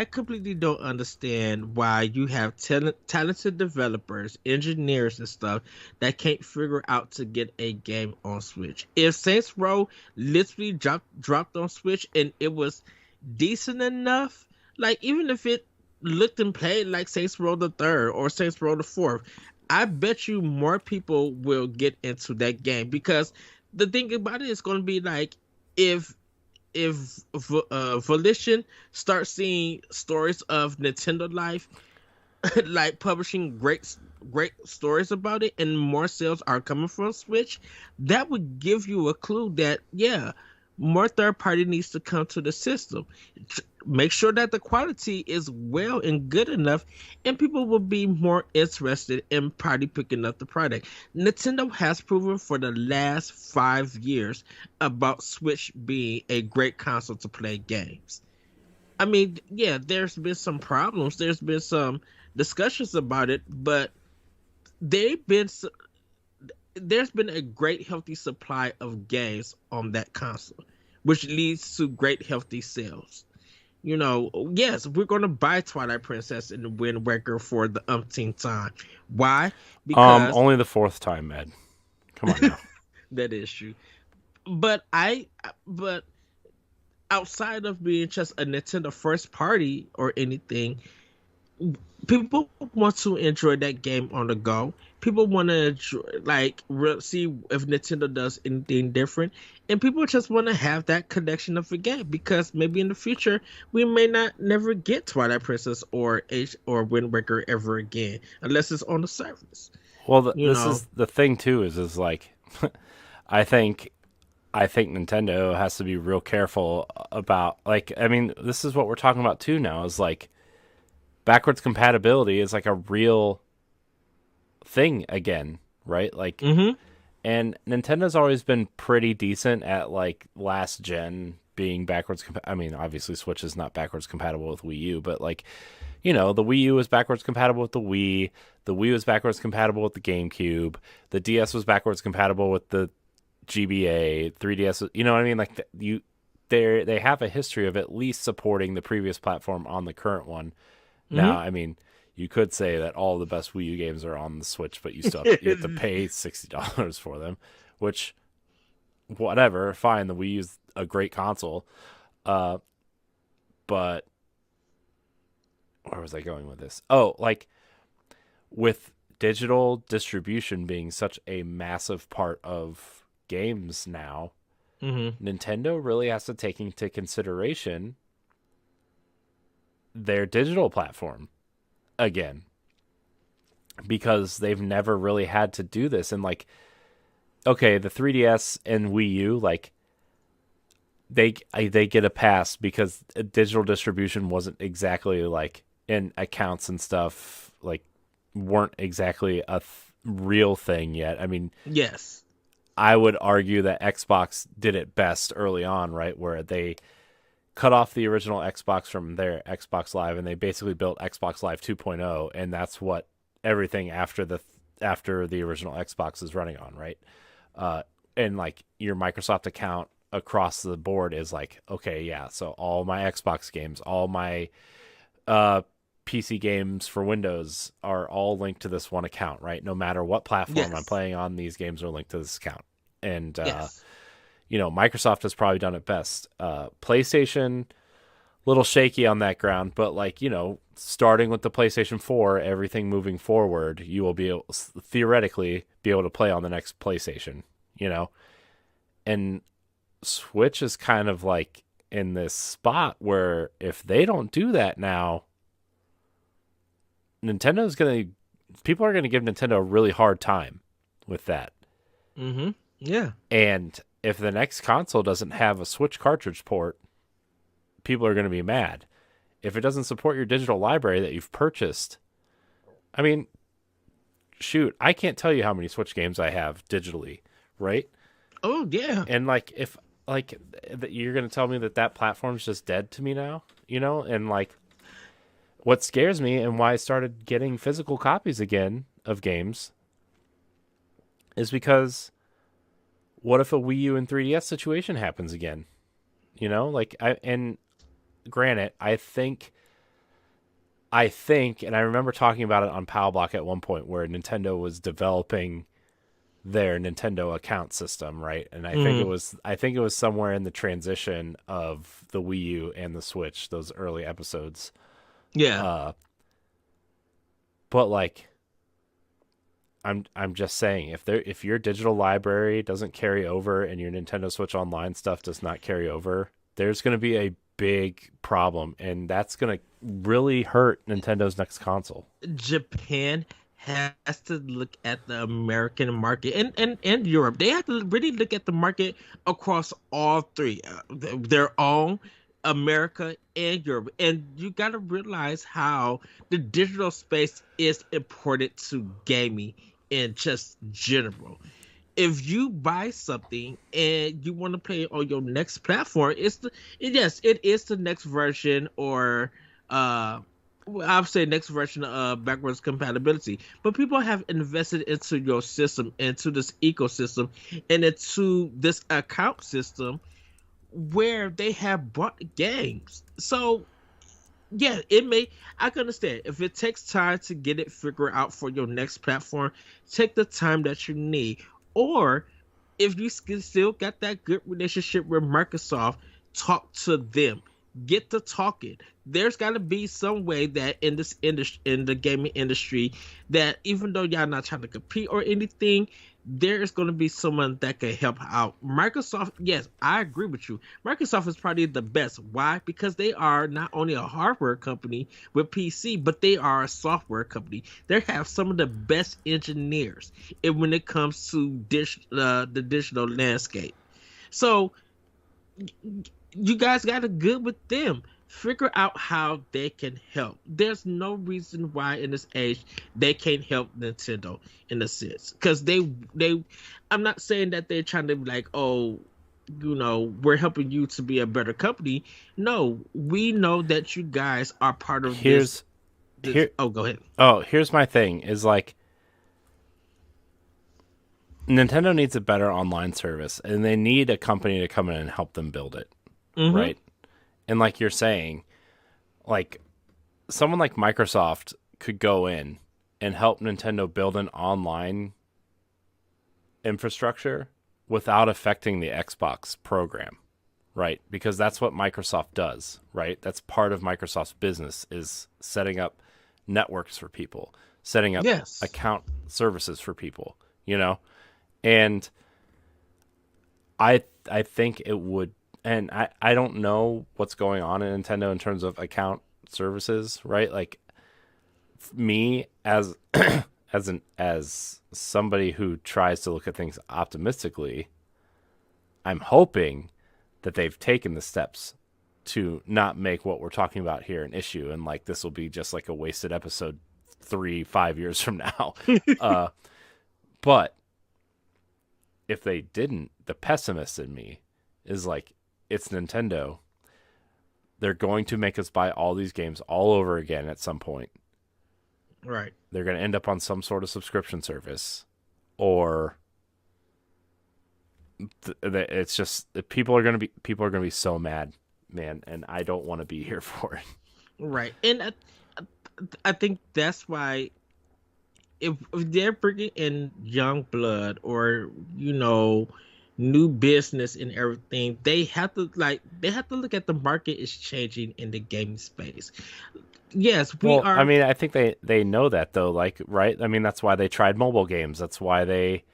completely don't understand why you have talented developers, engineers, and stuff that can't figure out to get a game on Switch. If Saints Row literally dropped on Switch and it was decent enough, like even if it looked and played like Saints Row the Third or Saints Row the Fourth, I bet you more people will get into that game because the thing about it is going to be like if Volition starts seeing stories of Nintendo life, like publishing great stories about it, and more sales are coming from Switch, that would give you a clue that more third party needs to come to the system. Make sure that the quality is well and good enough, and people will be more interested in probably picking up the product. Nintendo has proven for the last 5 years about Switch being a great console to play games. I mean, there's been some problems. There's been some discussions about it, but there's been a great healthy supply of games on that console, which leads to great healthy sales. Yes, we're going to buy Twilight Princess and Wind Waker for the umpteenth time. Why? Because
only the fourth time, Ed. Come on now.
That is true. But outside of being just a Nintendo first party or anything, people want to enjoy that game on the go. People want to see if Nintendo does anything different, and people just want to have that connection of a game because maybe in the future we may never get Twilight Princess or Wind Waker ever again unless it's on the service.
Well, this is the thing too. Is like, I think I think Nintendo has to be real careful about, like, I mean, this is what we're talking about too now, is like backwards compatibility is like a real thing again, right? Like,
Mm-hmm.
and Nintendo's always been pretty decent at like last gen being I mean, obviously Switch is not backwards compatible with Wii U, but like, the Wii U was backwards compatible with the Wii was backwards compatible with the GameCube, the DS was backwards compatible with the GBA, 3DS, you know what I mean? Like they have a history of at least supporting the previous platform on the current one. Now,
Mm-hmm.
I mean, you could say that all the best Wii U games are on the Switch, but you have to pay $60 for them, which whatever, fine. The Wii U's a great console, uh, but where was I going with this? Oh, like with digital distribution being such a massive part of games now,
Mm-hmm.
Nintendo really has to take into consideration their digital platform again, because they've never really had to do this. And like, okay, the 3DS and Wii U, like they get a pass because digital distribution wasn't exactly like in accounts and stuff, like weren't exactly a real thing yet. I mean,
Yes.
I would argue that Xbox did it best early on, right? Where they cut off the original Xbox from their Xbox Live and they basically built Xbox Live 2.0, and that's what everything after the original Xbox is running on, right? And like your Microsoft account across the board is like, okay, yeah, so all my Xbox games, all my uh PC games for Windows are all linked to this one account, right? No matter what platform I'm
Yes.
playing on, these games are linked to this account. And
Yes.
Microsoft has probably done it best. PlayStation, little shaky on that ground, but like, starting with the PlayStation 4, everything moving forward, you will be able, theoretically be able to play on the next PlayStation, you know? And Switch is kind of like in this spot where if they don't do that now, people are going to give Nintendo a really hard time with that.
Mm-hmm. Yeah.
And if the next console doesn't have a Switch cartridge port, people are going to be mad. If it doesn't support your digital library that you've purchased, I mean, shoot, I can't tell you how many Switch games I have digitally, right?
Oh yeah.
And like, if like you're going to tell me that platform's just dead to me now, and like what scares me and why I started getting physical copies again of games is because what if a Wii U and 3DS situation happens again? And granted, I think, and I remember talking about it on Pal Block at one point where Nintendo was developing their Nintendo account system, right? And
Mm-hmm.
I think it was somewhere in the transition of the Wii U and the Switch, those early episodes.
Yeah.
Uh, but like, I'm just saying, if your digital library doesn't carry over and your Nintendo Switch Online stuff does not carry over, there's going to be a big problem, and that's going to really hurt Nintendo's next console.
Japan has to look at the American market and Europe. They have to really look at the market across all three, their own, America and Europe. And you got to realize how the digital space is important to gaming in just general. If you buy something and you want to play it on your next platform, yes, it is the next version or uh I'll say next version of backwards compatibility. But people have invested into your system, into this ecosystem, and into this account system where they have bought games. So yeah, it may. I can understand if it takes time to get it figured out for your next platform. Take the time that you need, or if you still got that good relationship with Microsoft, talk to them. Get to talking. There's got to be some way that in this industry, in the gaming industry, that even though y'all not trying to compete or anything, there is going to be someone that can help out. Microsoft, yes, I agree with you. Microsoft is probably the best. Why? Because they are not only a hardware company with PC, but they are a software company. They have some of the best engineers when it comes to the digital landscape. So you guys got a good with them. Figure out how they can help. There's no reason why in this age they can't help Nintendo in a sense. Because they I'm not saying that they're trying to be like, oh, we're helping you to be a better company. No, we know that you guys are part of
Here's
this.
here
Oh, go ahead.
oh, here's my thing is like Nintendo needs a better online service and they need a company to come in and help them build it,
Mm-hmm.
right? And like you're saying, like someone like Microsoft could go in and help Nintendo build an online infrastructure without affecting the Xbox program, right? Because that's what Microsoft does, right? That's part of Microsoft's business is setting up networks for people, setting up
Yes.
account services for people, you know? And I think it would, and I don't know what's going on in Nintendo in terms of account services, right? Like me as as somebody who tries to look at things optimistically, I'm hoping that they've taken the steps to not make what we're talking about here an issue, and like this will be just like a wasted episode 3-5 years from now. uh, but if they didn't, the pessimist in me is like, it's Nintendo. They're going to make us buy all these games all over again at some point.
Right.
They're going to end up on some sort of subscription service, or it's just people are going to be so mad, man, and I don't want to be here for it.
Right. And I think that's why if they're bringing in young blood or new business and everything, they have to look at the market is changing in the gaming space. Yes, we
Well,
are.
I mean, I think they know that though, like, right? I mean, that's why they tried mobile games. That's why they.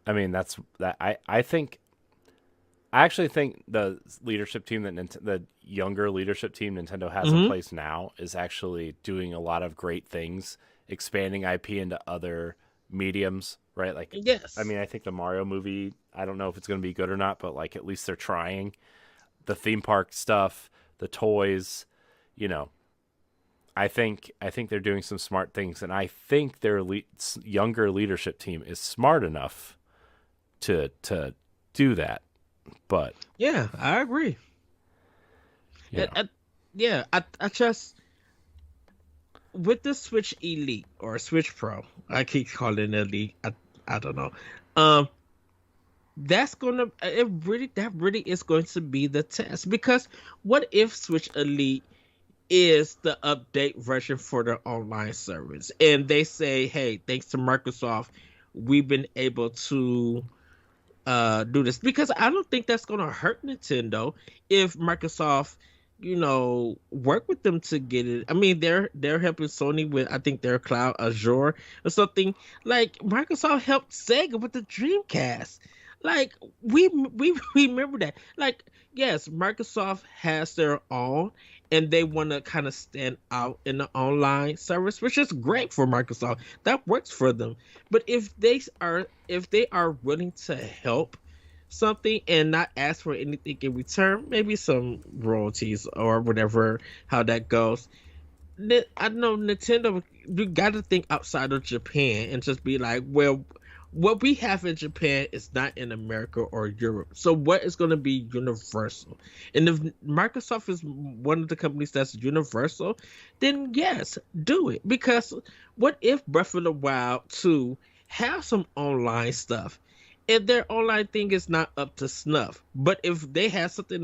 I mean, that's that. I actually think the leadership team the younger leadership team Nintendo has in
Mhm.
place now is actually doing a lot of great things, expanding IP into other mediums, right? Like, I
Yes.
mean, I think the Mario movie, I don't know if it's going to be good or not, but like at least they're trying. The theme park stuff, the toys, you know, I think they're doing some smart things, and I think their younger leadership team is smart enough to do that. But
Yeah, I agree.
you know,
Yeah, I just with the Switch Elite or Switch Pro, I keep calling it Elite. I don't know. Um, that really is going to be the test, because what if Switch Elite is the update version for the online service, and they say, hey, thanks to Microsoft, we've been able to do this, because I don't think that's gonna hurt Nintendo if Microsoft, work with them to get it. I mean, they're helping Sony with, I think, their cloud Azure or something. Like Microsoft helped Sega with the Dreamcast. Like we remember that. Like, yes, Microsoft has their own, and they want to kind of stand out in the online service, which is great for Microsoft. That works for them. But if they are willing to help something and not ask for anything in return, maybe some royalties or whatever, how that goes. I know Nintendo, you got to think outside of Japan and just be like, well, what we have in Japan is not in America or Europe. So what is going to be universal? And if Microsoft is one of the companies that's universal, then yes, do it. Because what if Breath of the Wild 2 have some online stuff and their online thing is not up to snuff? But if they have something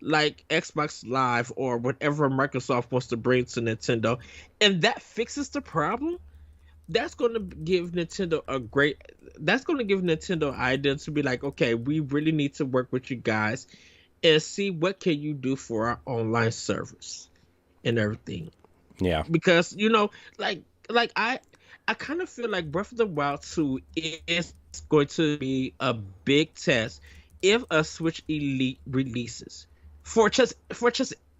like Xbox Live or whatever Microsoft wants to bring to Nintendo, and that fixes the problem, that's going to give Nintendo an idea to be like, okay, we really need to work with you guys and see what can you do for our online service and everything.
yeah,
Because like I kind of feel like Breath of the Wild 2 is going to be a big test if a Switch Elite releases for just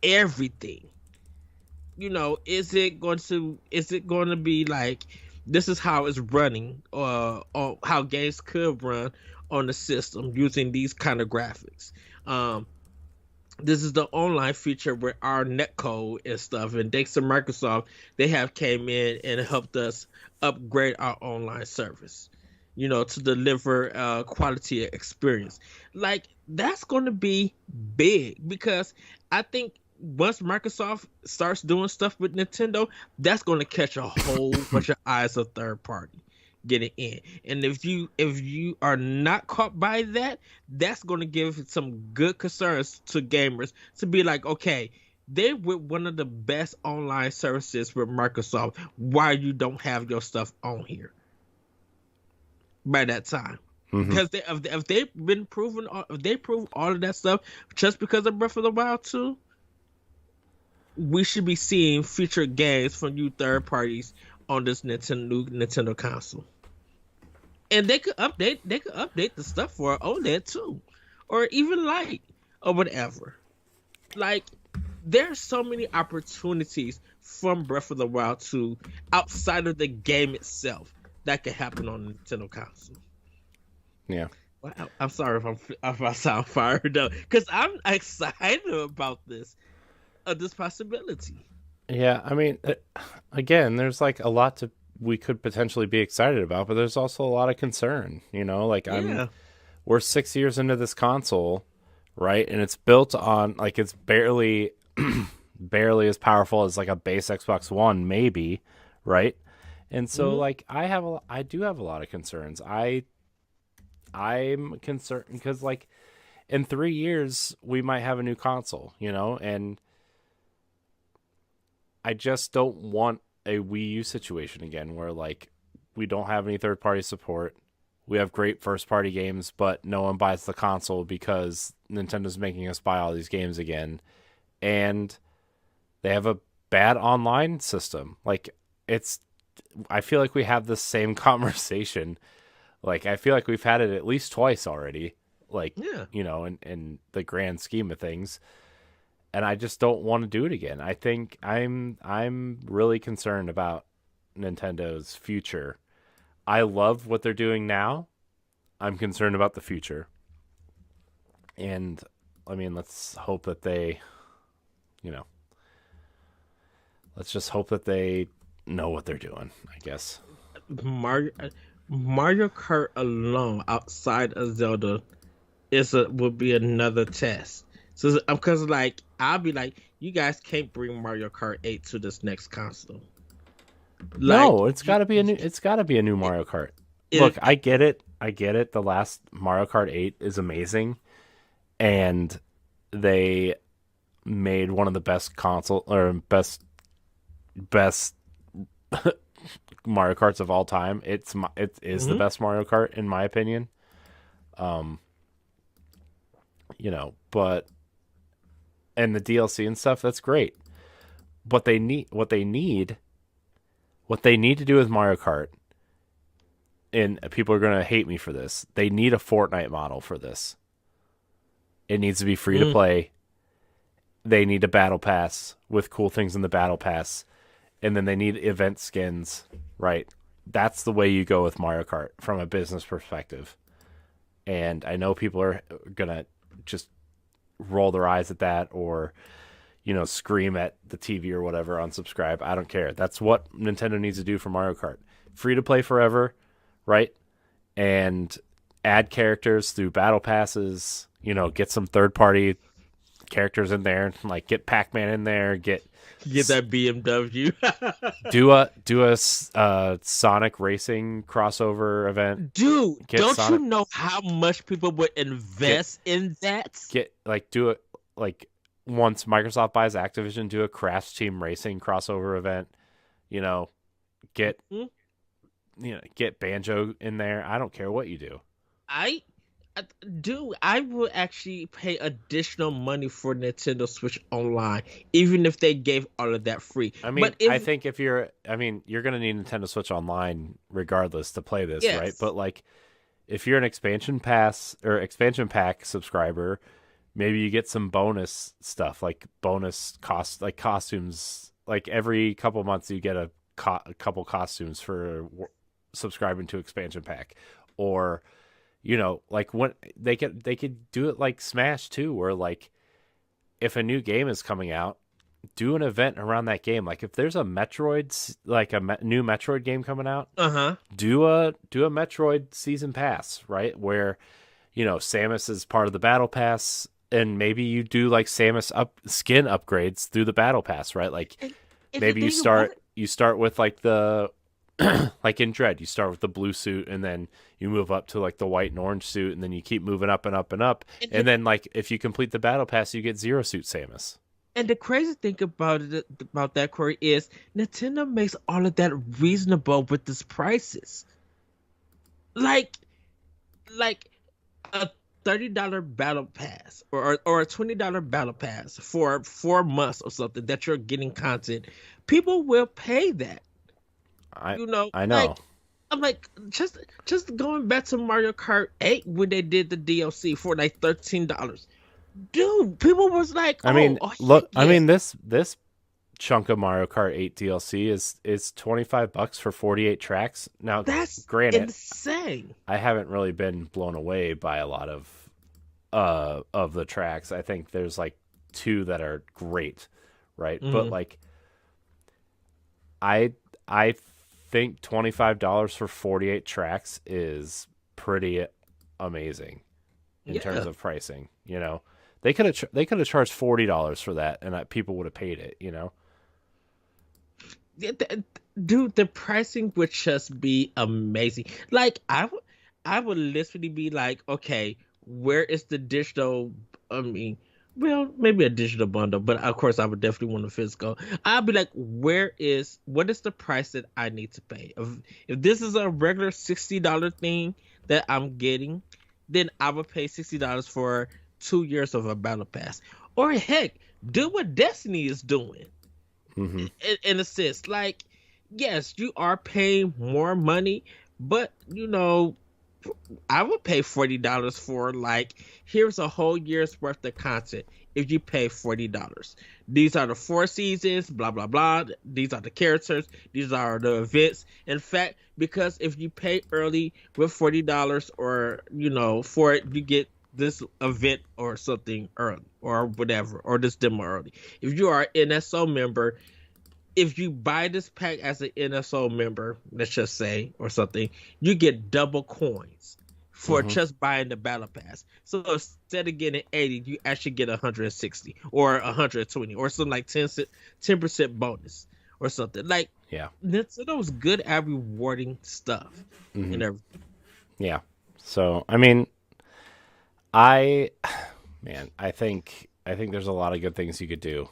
everything. Is it going to be like, this is how it's running, or how games could run on the system using these kind of graphics. Um, this is the online feature with our netcode and stuff, and thanks to Microsoft, they have came in and helped us upgrade our online service, to deliver quality experience. Like, that's going to be big, because I think once Microsoft starts doing stuff with Nintendo, that's going to catch a whole bunch of eyes of third party getting in. And if you are not caught by that, that's going to give some good concerns to gamers to be like, okay, they're with one of the best online services with Microsoft. Why you don't have your stuff on here by that time?
Mm-hmm.
Because if they've been proven, if they prove all of that stuff just because of Breath of the Wild 2, we should be seeing future games from you third parties on this Nintendo console. And they could update the stuff for OLED too, or even light or whatever. Like, there's so many opportunities from Breath of the Wild 2 outside of the game itself that could happen on the Nintendo console.
Yeah.
Well, I'm sorry if I sound fired up, because I'm excited about this possibility.
Yeah, I mean, again, there's like a lot we could potentially be excited about, but there's also a lot of concern. We're 6 years into this console, right? And it's built on, like, it's barely as powerful as like a base Xbox One, maybe, right? And so, like, I do have a lot of concerns. I'm concerned because, like, in 3 years we might have a new console, and I just don't want a Wii U situation again where, like, we don't have any third-party support. We have great first-party games, but no one buys the console because Nintendo's making us buy all these games again. And they have a bad online system. Like, I feel like we have the same conversation. Like, I feel like we've had it at least twice already. Like, in the grand scheme of things. And I just don't want to do it again. I think I'm really concerned about Nintendo's future. I love what they're doing now. I'm concerned about the future. And I mean, let's hope that let's just hope that they know what they're doing, I guess.
Mario Kart alone outside of Zelda would be another test. So, because, like, I'll be like, you guys can't bring Mario Kart 8 to this next console.
Like, no, it's got to be a new Mario Kart. Look, I get it. The last Mario Kart 8 is amazing, and they made one of the best best Mario Karts of all time. It is the best Mario Kart in my opinion. But and the DLC and stuff, that's great. But what they need to do with Mario Kart, and people are going to hate me for this, they need a Fortnite model for this. It needs to be free to play. They need a battle pass with cool things in the battle pass. And then they need event skins, right? That's the way you go with Mario Kart from a business perspective. And I know people are going to just roll their eyes at that or, scream at the TV or whatever, unsubscribe. I don't care. That's what Nintendo needs to do for Mario Kart. Free to play forever, right? And add characters through battle passes, get some third-party characters in there, like get Pac-Man in there, get
that BMW.
do a Sonic racing crossover event.
Dude, don't Sonic, you know how much people would invest in that?
Do it like once Microsoft buys Activision, do a Crash Team Racing crossover event. Get Banjo in there. I don't care what you do.
I would actually pay additional money for Nintendo Switch Online, even if they gave all of that free.
I mean, I think you're going to need Nintendo Switch Online regardless to play this, yes, right? But, like, if you're an expansion pack subscriber, maybe you get some bonus stuff, like bonus costumes. Like, every couple months you get a couple costumes for subscribing to expansion pack, or like when they could do it like Smash too, where like if a new game is coming out, do an event around that game. Like if there's a new Metroid game coming out,
Uh-huh.
do a Metroid season pass, right? Where Samus is part of the battle pass, and maybe you do like Samus skin upgrades through the battle pass, right? Like
And the
maybe
thing about it,
you start with like the like in Dread, you start with the blue suit and then you move up to like the white and orange suit, and then you keep moving up and up and up.
and
And
the,
then like if you complete the battle pass, you get Zero Suit Samus.
and the crazy thing about that, Corey, is Nintendo makes all of that reasonable with its prices. Like like a $30 battle pass or a $20 battle pass for 4 months or something that you're getting content, people will pay that.
I I know.
Like I'm like just going back to Mario Kart 8 when they did the DLC for like $13. Dude, people was like,
I mean,
oh heck
look, I
yes.
mean this chunk of Mario Kart 8 DLC is $25 for 48 tracks. Now,
That's
granted,
insane.
I haven't really been blown away by a lot of the tracks. I think there's like two that are great, right? But
Hmm.
like I think $25 for 48 tracks is pretty amazing in terms
Yeah.
of pricing, They could have charged $40 for that, and people would have paid it.
Yeah, dude, the pricing would just be amazing. Like I would literally be like, okay, where is the digital? I mean, well, maybe a digital bundle, but of course, I would definitely want a physical. I'd be like, what is the price that I need to pay? If this is a regular $60 thing that I'm getting, then I would pay $60 for 2 years of a battle pass. Or heck, do what Destiny is doing
Hmm.
in a sense. Like, yes, you are paying more money, but I would pay $40 for, like, here's a whole year's worth of content. If you pay $40, these are the 4 seasons, blah blah blah. These are the characters. These are the events. In fact, because if you pay early with $40, or for it, you get this event or something early or whatever, or this demo early. If you are an NSO member, if you buy this pack as an NSO member, let's just say, or something, you get double coins for
Hmm.
just buying the battle pass. So instead of getting 80, you actually get 160 or 120 or something, like 10% bonus or something. Like,
Yeah.
Nintendo's good at rewarding stuff
Hmm.
and everything.
Yeah. So, I mean, I man, I think there's a lot of good things you could do.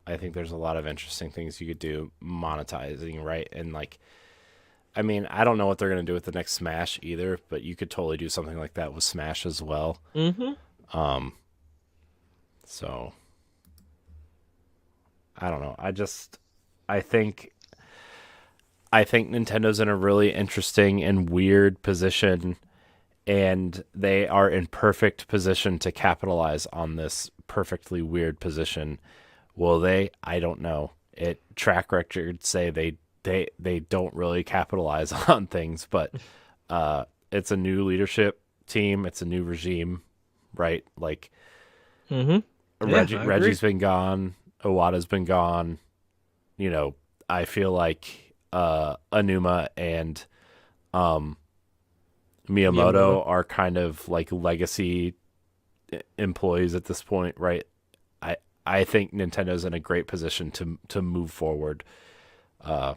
I think there's a lot of interesting things you could do monetizing, right? And like, I mean, I don't know what they're gonna do with the next Smash either, but you could totally do something like that with Smash as well.
Mm-hmm.
Um, so I don't know. I think I think Nintendo's in a really interesting and weird position, and they are in perfect position to capitalize on this perfectly weird position. Will they? I don't know. It track records say they don't really capitalize on things, but it's a new leadership team, it's a new regime, right? Like
Mm-hmm. Yeah, I agree.
Reggie's been gone, Iwata's been gone. You know, I feel like Anuma and um
Miyamoto.
Miyamoto are kind of like legacy employees at this point, right? I I think Nintendo's in a great position to move forward. Uh,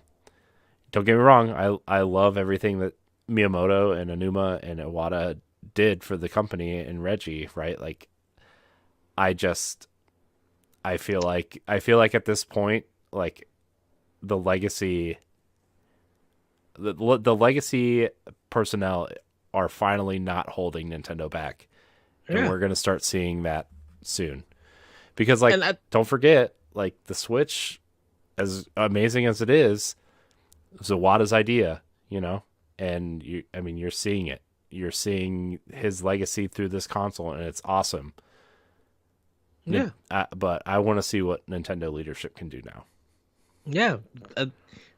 don't get me wrong, I love everything that Miyamoto and Anuma and Iwata did for the company and Reggie, right? Like I just I feel like at this point, like the legacy the legacy personnel are finally not holding Nintendo back, and
Yeah.
we're going to start seeing that soon. Because like
And I
don't forget, like the Switch, as amazing as it is Zawada's idea, and I mean you're seeing it. You're seeing his legacy through this console, and it's awesome.
Yeah.
But I want to see what Nintendo leadership can do now.
Yeah. Uh,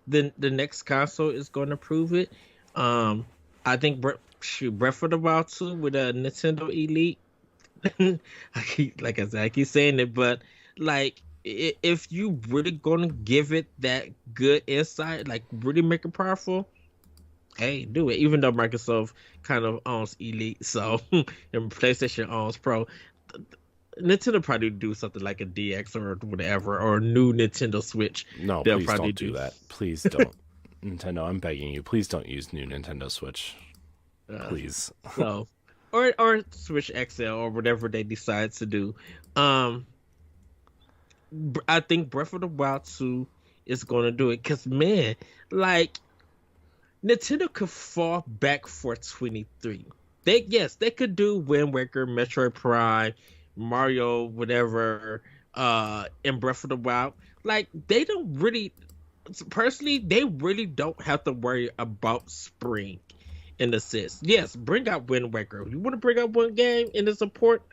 the next console is going to prove it. Um, I think shoot, Breath of the Wild 2 with a Nintendo Elite. Like I said, I keep saying it, but like if you really gonna give it that good insight, like really make it powerful, hey, do it. Even though Microsoft kind of owns Elite, so and PlayStation owns Pro, Nintendo probably do something like a DX or whatever, or a new Nintendo Switch.
No,
They'll
please
probably
don't do that. Please don't. Nintendo, I'm begging you. Please don't use new Nintendo Switch.
Uh,
Please.
so, or Switch XL or whatever they decide to do. Um, I think Breath of the Wild 2 is going to do it because man, like Nintendo could fall back for 23. They could do Wind Waker, Metroid Prime, Mario, whatever, and Breath of the Wild. Like they don't really, personally, they really don't have to worry about spring in the sense. Yes, bring out Wind Waker. If you want to bring out one game in the support,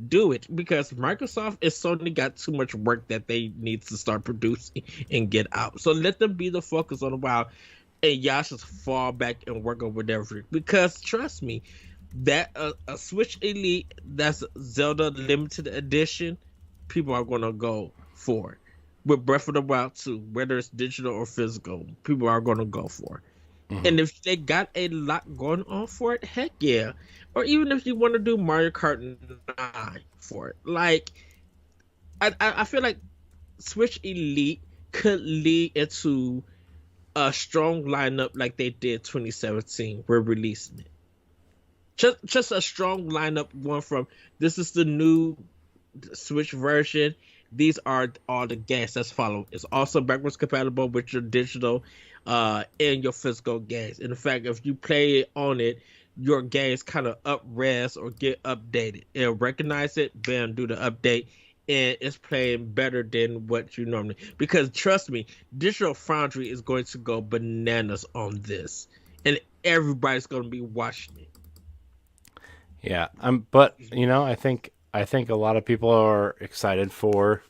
do it because Microsoft and Sony got too much work that they need to start producing and get out. So let them be the focus on the Wild, and y'all just fall back and work on whatever. Because trust me, that a Switch Elite that's Zelda Limited Edition, people are gonna go for it. With Breath of the Wild 2, whether it's digital or physical, people are gonna go for it.
Mhm.
And if they got a lot going on for it, heck yeah. Or even if you want to do Mario Kart 9 for it, like I feel like Switch Elite could lead into a strong lineup like they did 2017. We're releasing it. Just a strong lineup going from this is the new Switch version. These are all the games that's followed. It's also backwards compatible with your digital and your physical games. In fact, if you play it on it, your games kind of up res or get updated. It'll recognize it, bam, do the update, and it's playing better than what you normally. Because trust me, Digital Foundry is going to go bananas on this, and everybody's going to be watching it.
Yeah, but I think a lot of people are excited for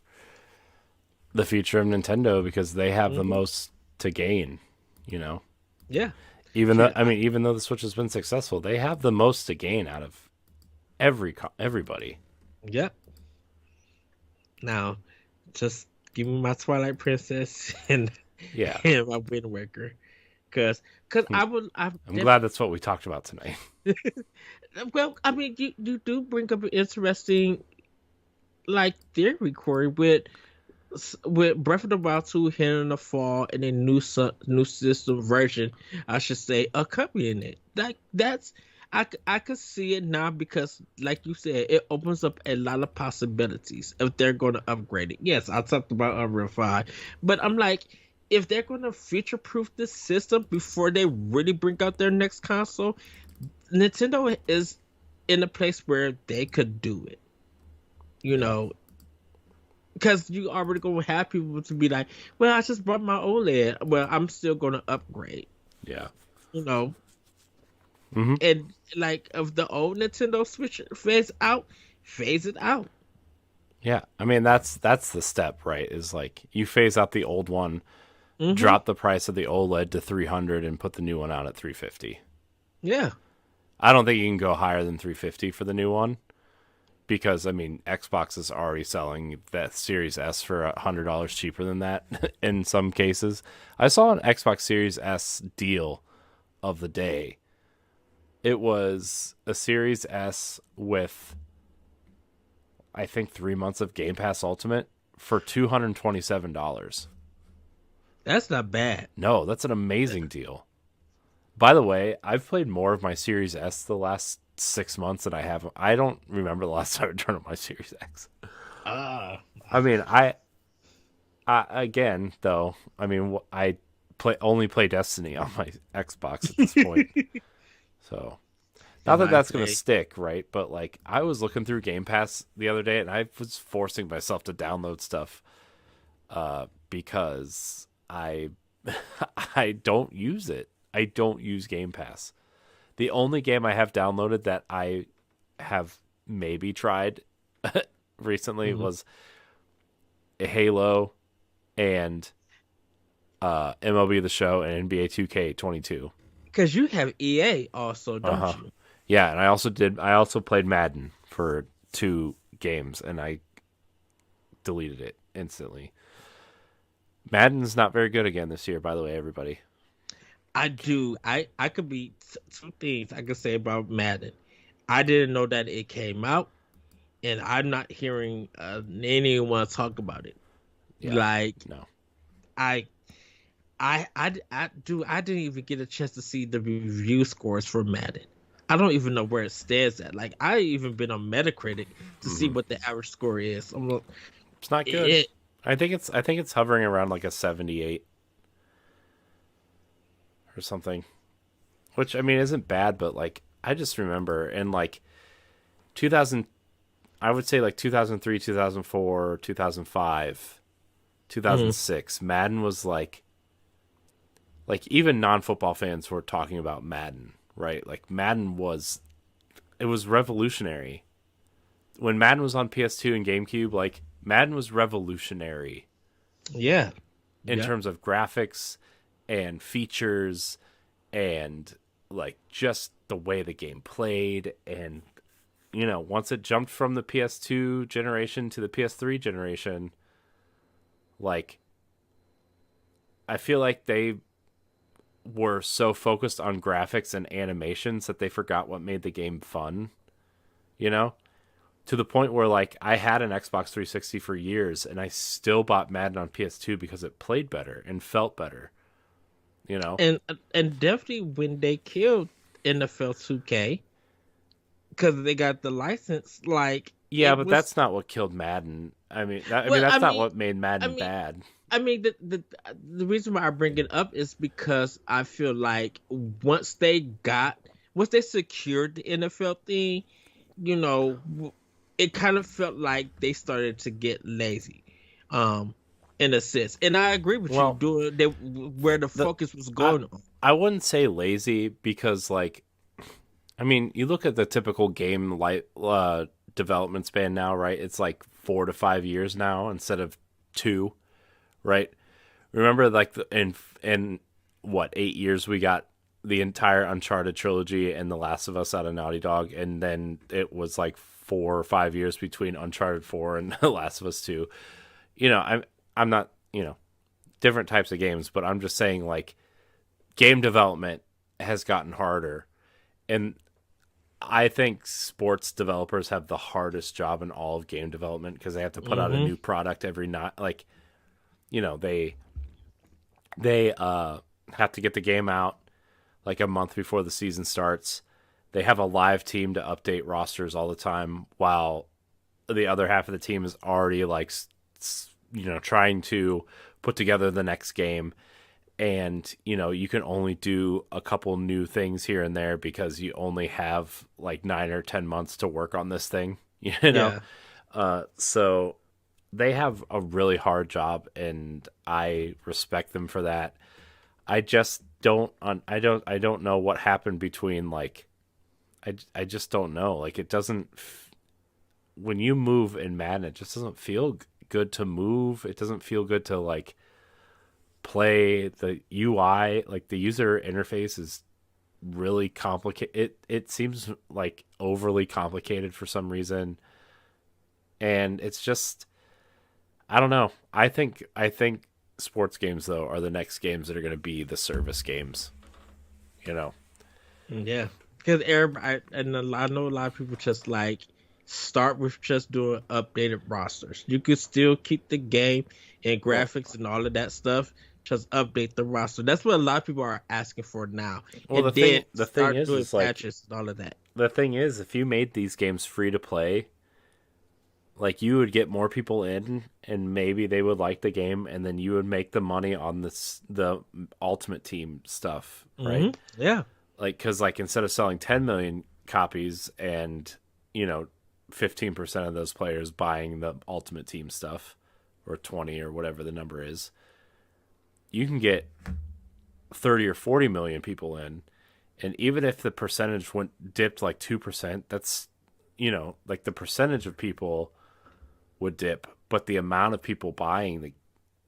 the future of Nintendo because they have the
Hmm.
most to gain, you know.
Yeah.
Even though the Switch has been successful, they have the most to gain out of everybody.
Yep. Now, just give me my Twilight Princess and
Yeah.
and my Wind Waker, cause
Hmm.
I would I
I'm glad that's what we talked about tonight.
well, I mean, you do bring up an interesting like theory, Corey, with Breath of the Wild 2 hitting in the fall and a new system version, I should say, accompanying it. That's I could see it now because, like you said, it opens up a lot of possibilities if they're going to upgrade it. Yes, I talked about Unreal 5, but I'm like, if they're going to future proof this system before they really bring out their next console, Nintendo is in a place where they could do it. You
Yeah.
know, because you already gonna have people to be like, well, I just bought my OLED. Well, I'm still gonna upgrade.
Yeah.
You know,
Hmm.
and like if the old Nintendo Switch phase it out.
Yeah. I mean, that's the step, right? Is like you phase out the old one,
Mm-hmm.
drop the price of the OLED to 300 and put the new one out at 350.
Yeah.
I don't think you can go higher than 350 for the new one because I mean Xbox is already selling that Series S for $100 cheaper than that in some cases. I saw an Xbox Series S deal of the day. It was a Series S with I think 3 months of Game Pass Ultimate for $227.
That's not bad.
No, that's an amazing deal. By the way, I've played more of my Series S the last 6 months than I have. I don't remember the last time I turned on my Series X.
Ah.
I mean, I again though. I mean, I only play Destiny on my Xbox at this point. So not
And
that
I
that's gonna
say,
stick, right? But like, I was looking through Game Pass the other day, and I was forcing myself to download stuff because I I don't use it. I don't use Game Pass. The only game I have downloaded that I have maybe tried recently
mhm.
was Halo and MLB The Show and NBA 2K22.
Because you have EA also,
Uh
don't
huh.
you?
Yeah, and I also played Madden for 2 games, and I deleted it instantly. Madden's not very good again this year, by the way, everybody.
I do. I could be two things I could say about Madden. I didn't know that it came out, and I'm not hearing anyone talk about it.
Yeah,
Like
no.
I, I didn't even get a chance to see the review scores for Madden. I don't even know where it stands at. Like I even been on Metacritic to see
Hmm.
what the average score is. I'm like,
It's not good.
it,
I think it's hovering around like a 78 or something, which I mean isn't bad, but like I just remember in like 2000, I would say like 2003, 2004, 2005,
mm,
2006. Madden was like even non-football fans were talking about Madden, right? Like Madden was it was revolutionary. When Madden was on PS2 and GameCube, like Madden was revolutionary
yeah,
in
yeah,
terms of graphics and features and like just the way the game played. And once it jumped from the PS2 generation to the PS3 generation, like I feel like they were so focused on graphics and animations that they forgot what made the game fun, you know? To the point where like I had an Xbox 360 for years and I still bought Madden on PS2 because it played better and felt better, you know?
and definitely when they killed NFL 2K because they got the license, like
Yeah,
it
but
was.
that's not what killed Madden. I mean
Well,
that's not what made
I
Madden
mean,
bad.
the reason why I bring it up is because I feel like once they secured the NFL thing, you know, it kind of felt like they started to get lazy, um, in a sense. And I agree with you,
Well,
doing they where the
the
focus was
I
going on.
I wouldn't say lazy because like I mean, you look at the typical game development span now, right? It's like 4 to 5 years now instead of 2, right? Remember, like in what 8 years we got the entire Uncharted trilogy and The Last of Us out of Naughty Dog, and then it was like 4 or 5 years between Uncharted 4 and The Last of Us 2. I'm not different types of games, but I'm just saying like game development has gotten harder, and I think sports developers have the hardest job in all of game development because they have to put out a
Hmm.
new product every night. Like they have to get the game out like a month before the season starts. They have a live team to update rosters all the time, while the other half of the team is already like trying to put together the next game. And you can only do a couple new things here and there because you only have like 9 or 10 months to work on this thing. you know
Yeah.
so they have a really hard job, and I respect them for that. I just I don't know what happened between like I just don't know. Like it doesn't when you move in Madden, it just doesn't feel good to move. It doesn't feel good to like play. The UI, like the user interface is really complicated. It seems like overly complicated for some reason, and it's just I don't know. I think sports games though are the next games that are going to be the service games. You know.
Yeah, because everybody, I know a lot of people just like start with just doing updated rosters. You could still keep the game and
Well,
graphics and all of that stuff. Just update the roster. That's what a lot of people are asking for now,
well,
and then
the thing
start doing
is like
patches and all of that.
the thing is if you made these games free to play, like you would get more people in and maybe they would like the game, and then you would make the money on the ultimate team stuff, right?
Yeah,
Like cuz like instead of selling 10 million copies and you know 15% of those players buying the ultimate team stuff, or 20 or whatever the number is, you can get 30 or 40 million people in, and even if the percentage went dipped like 2%, that's like the percentage of people would dip, but the amount of people buying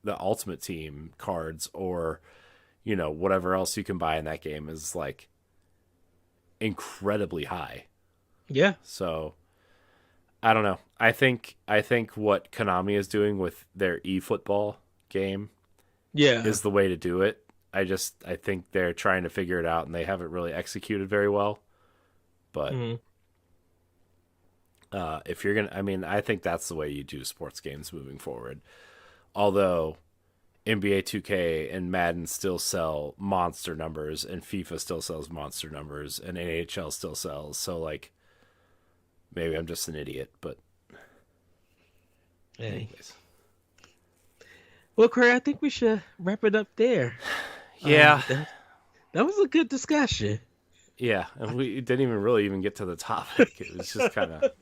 the ultimate team cards or whatever else you can buy in that game is like incredibly high.
Yeah.
So I don't know. I think what Konami is doing with their eFootball game is the way to do it. I think they're trying to figure it out, and they haven't really executed very well. But if you're gonna, I think that's the way you do sports games moving forward. Although NBA 2K and Madden still sell monster numbers, and FIFA still sells monster numbers, and NHL still sells. So, like, maybe I'm just an idiot, but anyways.
Well, Corey, I think we should wrap it up there.
Yeah.
That was a good discussion.
Yeah, and we didn't even get to the topic. It was just kind of,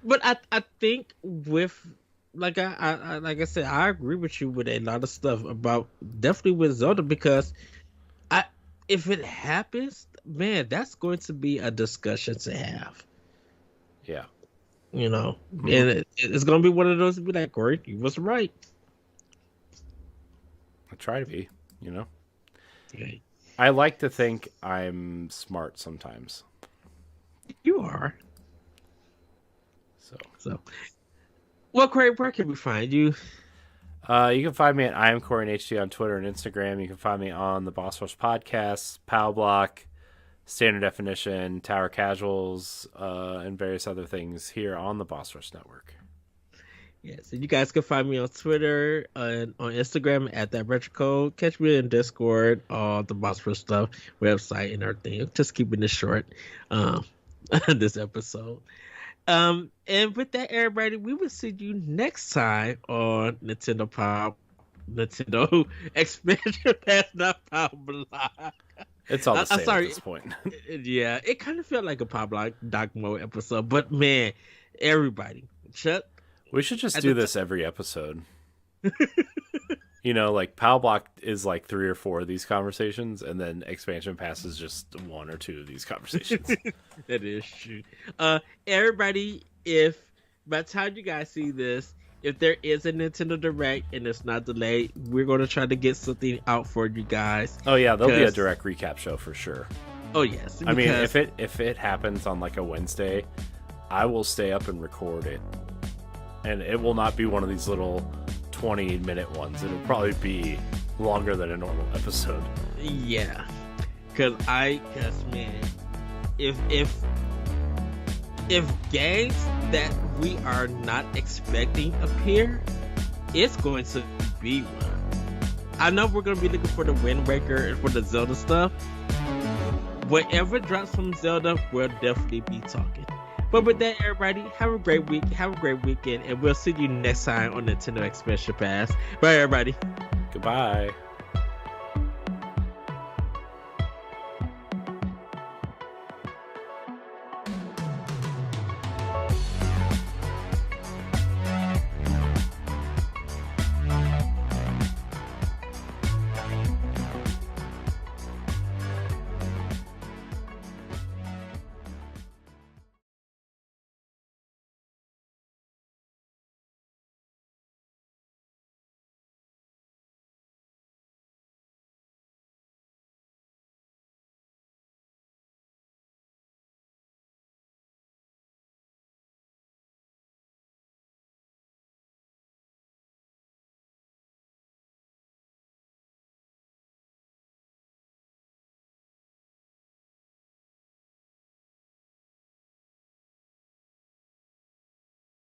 But I think with, like I said, I agree with you with a lot of stuff about, definitely with Zelda, because if it happens, man, that's going to be a discussion to have.
Yeah.
And it's going to be one of those to be like, Corey, you was right.
I try to be,
Okay.
I like to think I'm smart sometimes.
You are.
So.
Well, Corey, where can we find you?
You can find me at I am Corey HD on Twitter and Instagram. You can find me on the Boss Rush Podcast, Pow Block, Standard Definition, Tower Casuals, and various other things here on the Boss Rush Network.
Yes, and you guys can find me on Twitter and on Instagram at that retro code. Catch me in Discord, all the Boss Rush stuff, website, and everything. Just keeping this short, this episode. And with that, everybody, we will see you next time on Nintendo Expansion Pass, not Power Block.
It's all the same at this point.
Yeah, it kind of felt like a Power Block Doc Mode episode, but man, everybody,
we should just do this every episode. Like Pow Block is like 3 or 4 of these conversations, and then Expansion Pass is just 1 or 2 of these conversations.
That is true. Everybody, if by the time you guys see this, if there is a Nintendo Direct and it's not delayed, we're going to try to get something out for you guys.
Oh yeah, there'll be a Direct recap show for sure.
Oh yes.
I mean, if it happens on like a Wednesday, I will stay up and record it. And it will not be one of these little 20-minute ones. It'll probably be longer than a normal episode.
Yeah. Because man, if games that we are not expecting appear, it's going to be one. I know we're going to be looking for the Wind Waker and for the Zelda stuff. Whatever drops from Zelda, we'll definitely be talking. But with that, everybody, have a great week, have a great weekend, and we'll see you next time on Nintendo Expansion Pass. Bye, everybody.
Goodbye.